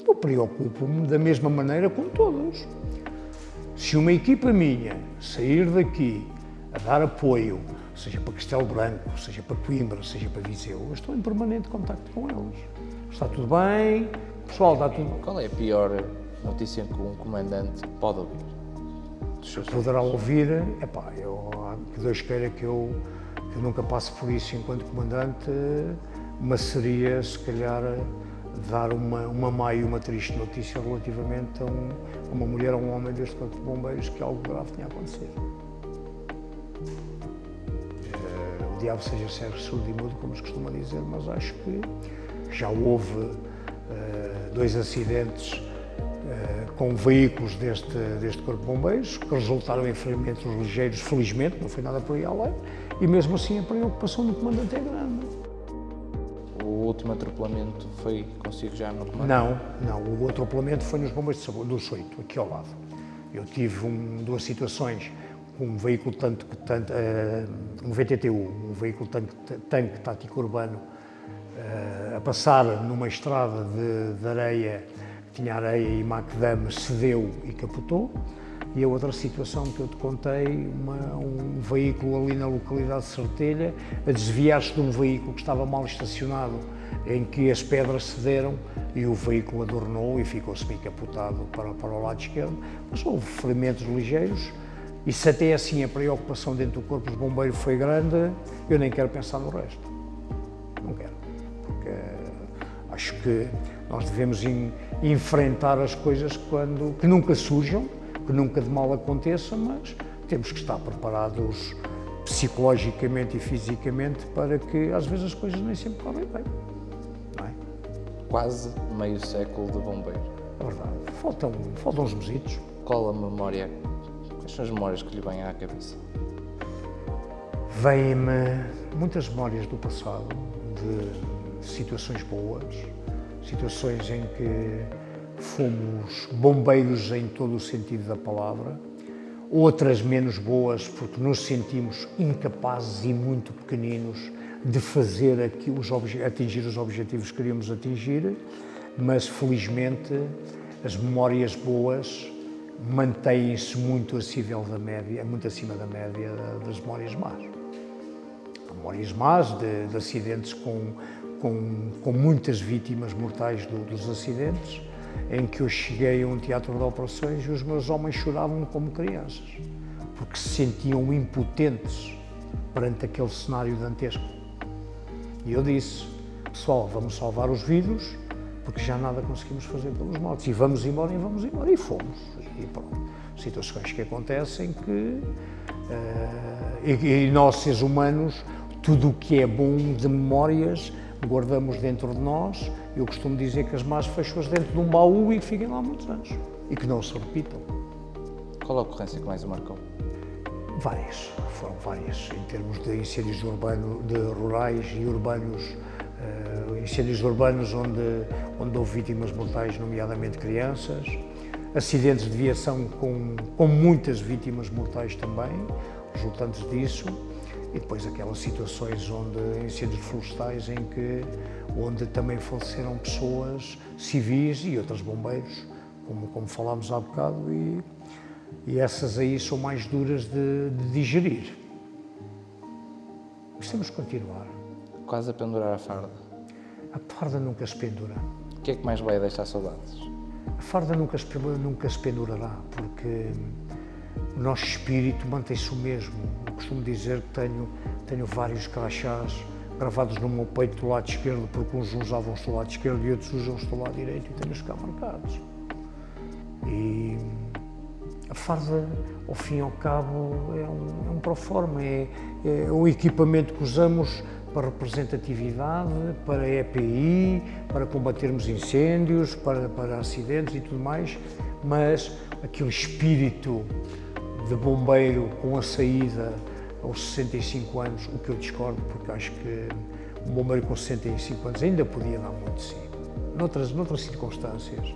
[SPEAKER 2] Eu preocupo-me da mesma maneira com todos. Se uma equipa minha sair daqui a dar apoio, seja para Castelo Branco, seja para Coimbra, seja para Viseu, eu estou em permanente contacto com eles. Está tudo bem? Pessoal, está tudo bem?
[SPEAKER 1] Qual é a pior notícia que um comandante pode ouvir?
[SPEAKER 2] Poderá ouvir, que Deus queira que eu nunca passe por isso enquanto comandante, seria, se calhar, dar uma má e uma triste notícia relativamente a uma mulher ou um homem deste corpo de bombeiros que algo grave tinha acontecido. O diabo seja cego, surdo e mudo, como se costuma dizer, mas acho que já houve 2 acidentes com veículos deste corpo de bombeiros que resultaram em ferimentos ligeiros, felizmente, não foi nada por aí além, e mesmo assim a preocupação do comandante é grande.
[SPEAKER 1] O último atropelamento foi consigo já no comando?
[SPEAKER 2] Não, o atropelamento foi nos bombeiros do Soito, aqui ao lado. Eu tive 2 situações com um veículo um VTTU, um veículo tanque tático urbano, a passar numa estrada de areia, que tinha areia e macadame, cedeu e capotou. E a outra situação que eu te contei, um veículo ali na localidade de Sertelha, a desviar-se de um veículo que estava mal estacionado, em que as pedras cederam e o veículo adornou e ficou semi-capotado para o lado esquerdo. Mas houve ferimentos ligeiros e se até assim a preocupação dentro do corpo de bombeiro foi grande, eu nem quero pensar no resto. Não quero, porque acho que nós devemos enfrentar as coisas que nunca surjam, que nunca de mal aconteça, mas temos que estar preparados psicologicamente e fisicamente para que às vezes as coisas nem sempre correm bem, não é?
[SPEAKER 1] Quase meio século de bombeiro.
[SPEAKER 2] É verdade, faltam uns mesitos.
[SPEAKER 1] Qual a memória, quais são as memórias que lhe vêm à cabeça?
[SPEAKER 2] Vêm-me muitas memórias do passado, de situações boas, situações em que fomos bombeiros em todo o sentido da palavra, outras menos boas porque nos sentimos incapazes e muito pequeninos de fazer atingir os objetivos que queríamos atingir, mas felizmente as memórias boas mantêm-se muito acima da média das memórias más. Memórias más de acidentes com muitas vítimas mortais dos acidentes, em que eu cheguei a um teatro de operações e os meus homens choravam como crianças, porque se sentiam impotentes perante aquele cenário dantesco. E eu disse, pessoal, vamos salvar os vivos, porque já nada conseguimos fazer pelos mortos. E vamos embora. E fomos. E pronto. Situações que acontecem e nós, seres humanos, tudo o que é bom de memórias, guardamos dentro de nós. Eu costumo dizer que as más fecham-as dentro de um baú e que fiquem lá muitos anos. E que não se repitam.
[SPEAKER 1] Qual a ocorrência que mais o marcou?
[SPEAKER 2] Várias, foram várias, em termos de incêndios de rurais e urbanos, incêndios urbanos onde houve vítimas mortais, nomeadamente crianças, acidentes de viação com muitas vítimas mortais também, resultantes disso, e depois aquelas situações incêndios florestais onde também faleceram pessoas civis e outros bombeiros, como falámos há bocado, e essas aí são mais duras de digerir. Mas temos que continuar.
[SPEAKER 1] Quase a pendurar a farda.
[SPEAKER 2] A farda nunca se pendura.
[SPEAKER 1] O que é que mais vai deixar saudades?
[SPEAKER 2] A farda nunca se pendurará, porque o nosso espírito mantém-se o mesmo. Eu costumo dizer que tenho vários crachás gravados no meu peito do lado esquerdo, porque uns usavam-se do lado esquerdo e outros usam-se do lado direito, e tenho-os cá marcados. E a farda, ao fim e ao cabo, é um proforma, é um equipamento que usamos para representatividade, para EPI, para combatermos incêndios, para acidentes e tudo mais, mas aquele espírito de bombeiro com a saída aos 65 anos, o que eu discordo, porque acho que um bombeiro com 65 anos ainda podia dar muito de si. Noutras circunstâncias,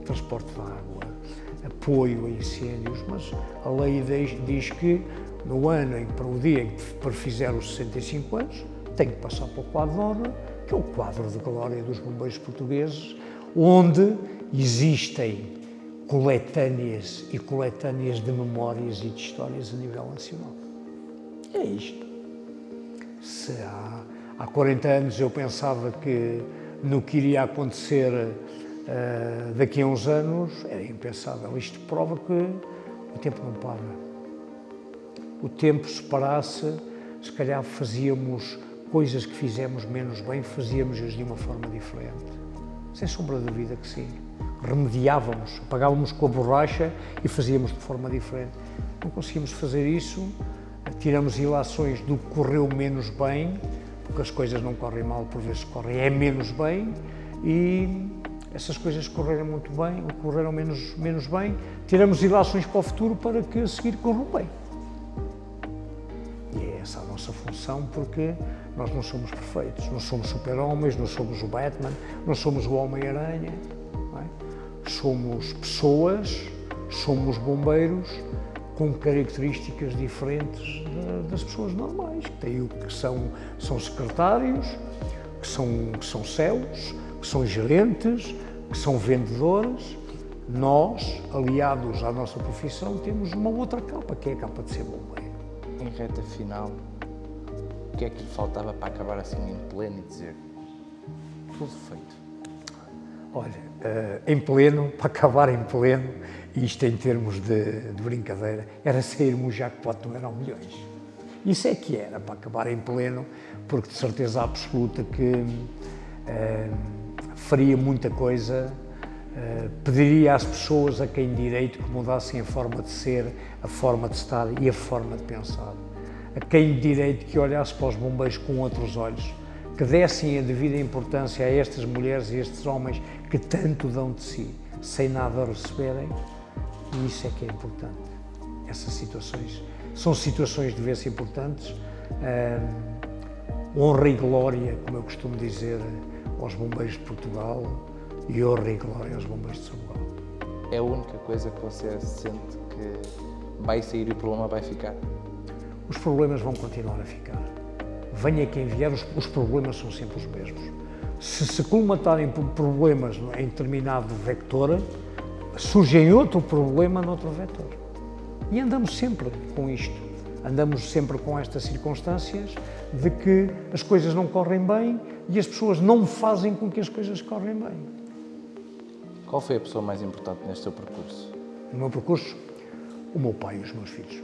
[SPEAKER 2] transporte de água, apoio a incêndios, mas a lei diz que no ano para o dia em que fizer os 65 anos, tem que passar para o quadro de honra, que é o quadro de glória dos bombeiros portugueses, onde existem coletâneas e coletâneas de memórias e de histórias a nível nacional. É isto. Se há 40 anos eu pensava que no que iria acontecer daqui a uns anos, era impensável. Isto prova que o tempo não para. O tempo, se parasse, se calhar fazíamos coisas que fizemos menos bem, fazíamos-as de uma forma diferente. Sem sombra de dúvida que sim. Remediávamos, apagávamos com a borracha e fazíamos de forma diferente. Não conseguimos fazer isso, tiramos ilações do que correu menos bem, porque as coisas não correm mal, por vezes correm menos bem, e essas coisas correram muito bem, ou correram menos bem, tiramos ilações para o futuro para que a seguir corram bem. E é essa a nossa função, porque nós não somos perfeitos, não somos super-homens, não somos o Batman, não somos o Homem-Aranha, não é? Somos pessoas, somos bombeiros com características diferentes das pessoas normais, que são secretários, que são CEOs, que são gerentes, que são vendedores. Nós, aliados à nossa profissão, temos uma outra capa, que é a capa de ser bombeiro.
[SPEAKER 1] Em reta final, o que é que lhe faltava para acabar assim em pleno e dizer tudo feito?
[SPEAKER 2] Olha, em pleno, para acabar em pleno, e isto em termos de brincadeira, era sairmos o jackpot do Euro Milhões. Isso é que era, para acabar em pleno, porque de certeza absoluta que faria muita coisa, pediria às pessoas a quem direito que mudassem a forma de ser, a forma de estar e a forma de pensar. A quem direito que olhasse para os bombeiros com outros olhos, que dessem a devida importância a estas mulheres e estes homens que tanto dão de si, sem nada receberem, e isso é que é importante. Essas situações são situações de vez importantes. Honra e glória, como eu costumo dizer, aos bombeiros de Portugal, e honra e glória aos bombeiros de São Paulo.
[SPEAKER 1] É a única coisa que você sente que vai sair e o problema vai ficar?
[SPEAKER 2] Os problemas vão continuar a ficar. Venha quem vier, os problemas são sempre os mesmos. Se colmatarem problemas em determinado vector, surge outro problema noutro vetor. E andamos sempre com isto. Andamos sempre com estas circunstâncias de que as coisas não correm bem e as pessoas não fazem com que as coisas correm bem.
[SPEAKER 1] Qual foi a pessoa mais importante neste seu percurso?
[SPEAKER 2] No meu percurso, o meu pai e os meus filhos.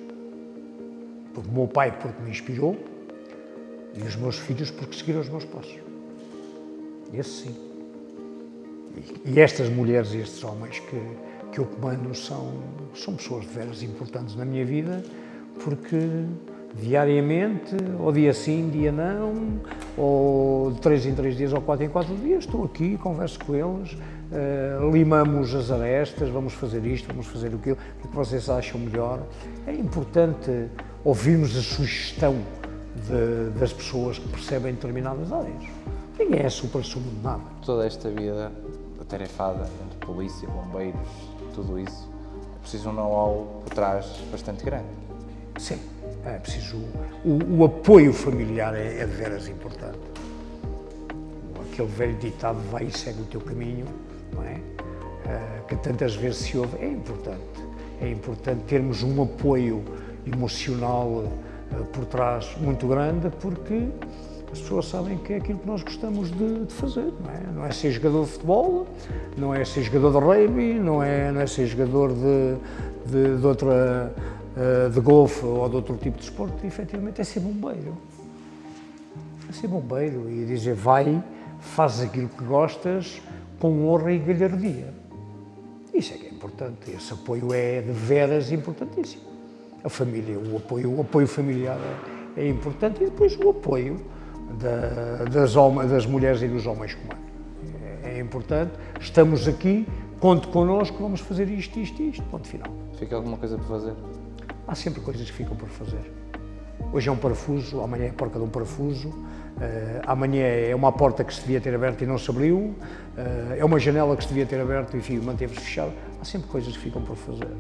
[SPEAKER 2] Porque o meu pai porque me inspirou e os meus filhos porque seguiram os meus passos. Esse sim. E estas mulheres e estes homens que eu comando são pessoas de veras importantes na minha vida, porque diariamente, ou dia sim, dia não, ou de 3 em 3 dias ou 4 em 4 dias, estou aqui, converso com eles, limamos as arestas, vamos fazer isto, vamos fazer aquilo, o que vocês acham melhor. É importante ouvirmos a sugestão das pessoas que percebem determinadas áreas. Ninguém é super-sumo de nada.
[SPEAKER 1] Toda esta vida atarefada entre polícia, bombeiros, tudo isso, é preciso um know-how por trás bastante grande.
[SPEAKER 2] Sim, é preciso. O apoio familiar é de veras importante. Aquele velho ditado, vai e segue o teu caminho, não é? Que tantas vezes se ouve, é importante. É importante termos um apoio emocional por trás muito grande, porque as pessoas sabem que é aquilo que nós gostamos de fazer, não é? Não é ser jogador de futebol, não é ser jogador de rugby, não é ser jogador de outra, de golfe ou de outro tipo de desporto, efetivamente é ser bombeiro. É ser bombeiro e dizer vai, faz aquilo que gostas com honra e galhardia. Isso é que é importante, esse apoio é de veras importantíssimo. A família, o apoio familiar é importante, e depois o apoio das mulheres e dos homens comandos. É importante, estamos aqui, conte connosco, vamos fazer isto, ponto final.
[SPEAKER 1] Fica alguma coisa por fazer?
[SPEAKER 2] Há sempre coisas que ficam por fazer. Hoje é um parafuso, amanhã é a porca de um parafuso, amanhã é uma porta que se devia ter aberta e não se abriu, é uma janela que se devia ter aberta e enfim, manteve-se fechada. Há sempre coisas que ficam por fazer.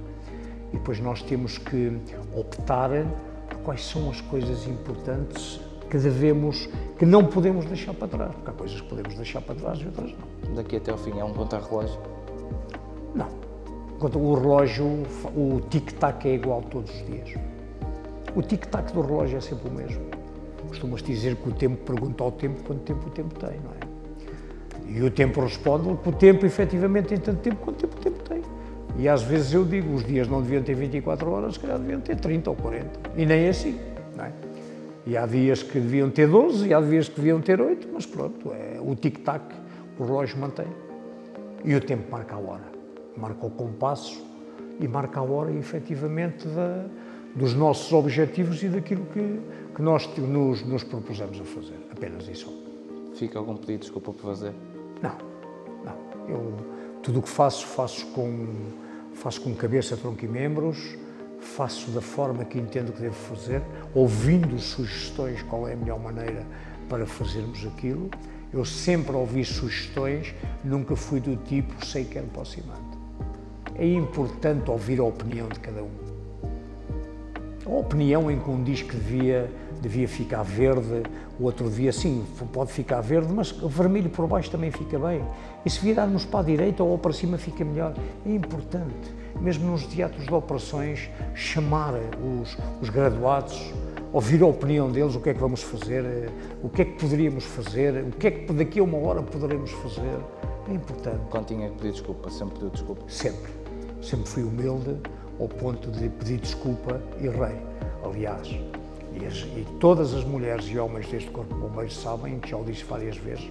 [SPEAKER 2] E depois nós temos que optar por quais são as coisas importantes que não podemos deixar para trás, porque há coisas que podemos deixar para trás e outras não.
[SPEAKER 1] Daqui até ao fim é um contra-relógio?
[SPEAKER 2] Não. O relógio, o tic-tac é igual todos os dias. O tic-tac do relógio é sempre o mesmo. Costuma-se dizer que o tempo pergunta ao tempo quanto tempo o tempo tem, não é? E o tempo responde que o tempo efetivamente tem tanto tempo quanto tempo o tempo tem. E às vezes eu digo, os dias não deviam ter 24 horas, se calhar deviam ter 30 ou 40. E nem assim, não é? E há dias que deviam ter 12 e há dias que deviam ter 8, mas pronto, é o tic-tac, o relógio mantém. E o tempo marca a hora, marca o compasso e marca a hora, efetivamente, dos nossos objetivos e daquilo que nós nos propusemos a fazer. Apenas isso.
[SPEAKER 1] Fica algum pedido de desculpa por fazer?
[SPEAKER 2] Não. Eu, tudo o que faço com cabeça, tronco e membros, faço da forma que entendo que devo fazer, ouvindo sugestões qual é a melhor maneira para fazermos aquilo. Eu sempre ouvi sugestões, nunca fui do tipo sei, quero, posso e mando. É importante ouvir a opinião de cada um. A opinião em que um diz que devia ficar verde, o outro devia, sim, pode ficar verde, mas o vermelho por baixo também fica bem. E se virarmos para a direita ou para cima fica melhor. É importante, mesmo nos teatros de operações, chamar os graduados, ouvir a opinião deles, o que é que vamos fazer, o que é que poderíamos fazer, o que é que daqui a uma hora poderemos fazer. É importante.
[SPEAKER 1] Quando tinha que pedir desculpa, sempre pediu desculpa?
[SPEAKER 2] Sempre. Sempre fui humilde ao ponto de pedir desculpa e rei. Aliás, e todas as mulheres e homens deste Corpo de Bombeiros sabem, que já o disse várias vezes,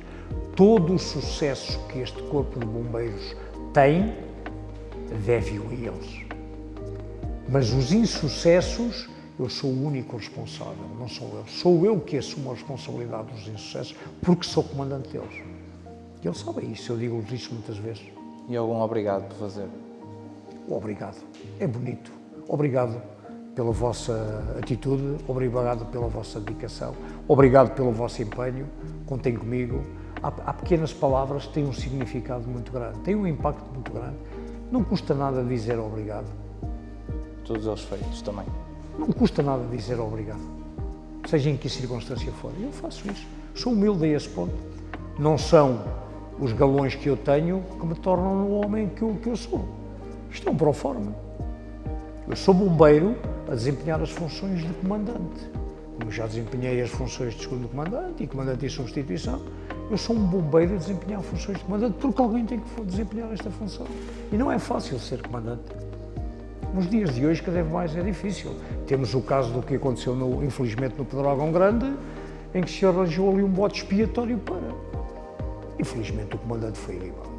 [SPEAKER 2] todo o sucesso que este Corpo de Bombeiros tem, deve-o a eles. Mas os insucessos, eu sou o único responsável, não sou eles. Sou eu que assumo a responsabilidade dos insucessos, porque sou comandante deles. E eles sabem isso, eu digo-lhes isso muitas vezes.
[SPEAKER 1] E algum obrigado por fazer?
[SPEAKER 2] Obrigado. É bonito. Obrigado pela vossa atitude, obrigado pela vossa dedicação, obrigado pelo vosso empenho, contem comigo. Há pequenas palavras que têm um significado muito grande, têm um impacto muito grande. Não custa nada dizer obrigado.
[SPEAKER 1] Todos eles feitos também.
[SPEAKER 2] Não custa nada dizer obrigado, seja em que circunstância for. Eu faço isso. Sou humilde a esse ponto. Não são os galões que eu tenho que me tornam o homem que eu sou. Isto é um proforma. Eu sou bombeiro a desempenhar as funções de comandante. Como já desempenhei as funções de segundo comandante e comandante em substituição, eu sou um bombeiro a desempenhar funções de comandante porque alguém tem que desempenhar esta função. E não é fácil ser comandante. Nos dias de hoje, cada vez mais é difícil. Temos o caso do que aconteceu, infelizmente, no Pedrógão Grande, em que se arranjou ali um bote expiatório para. Infelizmente, o comandante foi ilibado.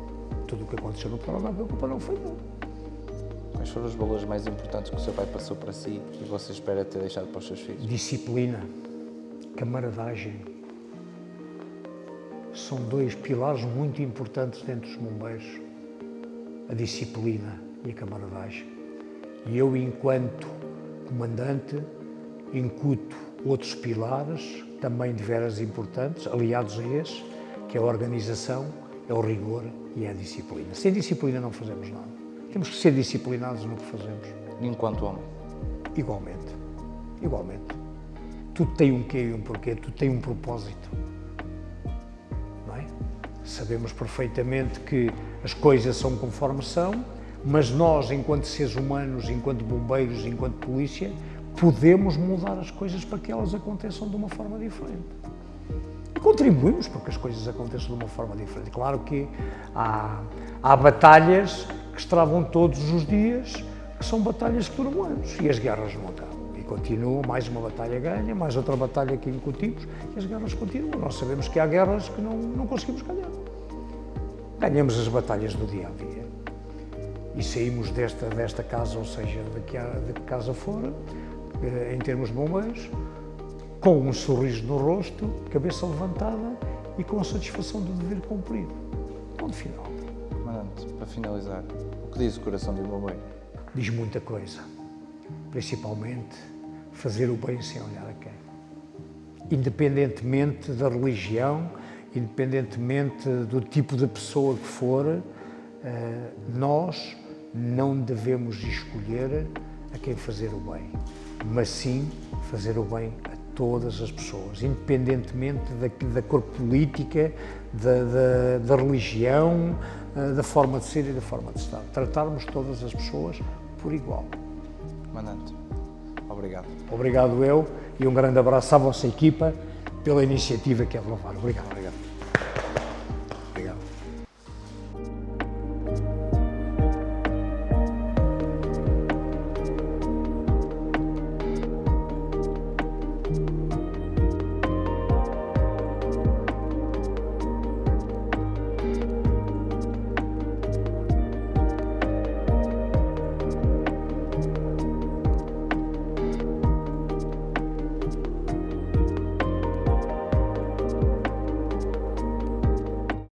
[SPEAKER 2] Tudo o que aconteceu no Pedrógão, a culpa não foi dele.
[SPEAKER 1] Quais foram os valores mais importantes que o seu pai passou para si e você espera ter deixado para os seus filhos?
[SPEAKER 2] Disciplina, camaradagem. São dois pilares muito importantes dentro dos bombeiros. A disciplina e a camaradagem. E eu, enquanto comandante, incuto outros pilares, também de veras importantes, aliados a esse, que é a organização, é o rigor e é a disciplina. Sem disciplina não fazemos nada. Temos que ser disciplinados no que fazemos.
[SPEAKER 1] Enquanto homem?
[SPEAKER 2] Igualmente. Igualmente. Tudo tem um quê e um porquê, tudo tem um propósito. Não é? Sabemos perfeitamente que as coisas são conforme são, mas nós, enquanto seres humanos, enquanto bombeiros, enquanto polícia, podemos mudar as coisas para que elas aconteçam de uma forma diferente. E contribuímos para que as coisas aconteçam de uma forma diferente. Claro que há batalhas que se travam todos os dias, que são batalhas que duram anos, e as guerras não acabam. E continua, mais uma batalha ganha, mais outra batalha que incutimos, e as guerras continuam. Nós sabemos que há guerras que não conseguimos ganhar. Ganhamos as batalhas do dia-a-dia. E saímos desta casa, ou seja, de que casa for, em termos de bombeiros, com um sorriso no rosto, cabeça levantada e com a satisfação do dever cumprido. Ponto final.
[SPEAKER 1] Comandante, para finalizar, o que diz o coração de um bombeiro?
[SPEAKER 2] Diz muita coisa, principalmente fazer o bem sem olhar a quem. Independentemente da religião, independentemente do tipo de pessoa que for, nós não devemos escolher a quem fazer o bem, mas sim fazer o bem a todas as pessoas, independentemente da cor política, da religião, da forma de ser e da forma de estar. Tratarmos todas as pessoas por igual.
[SPEAKER 1] Comandante, obrigado.
[SPEAKER 2] Obrigado eu e um grande abraço à vossa equipa pela iniciativa que é de louvar. Obrigado.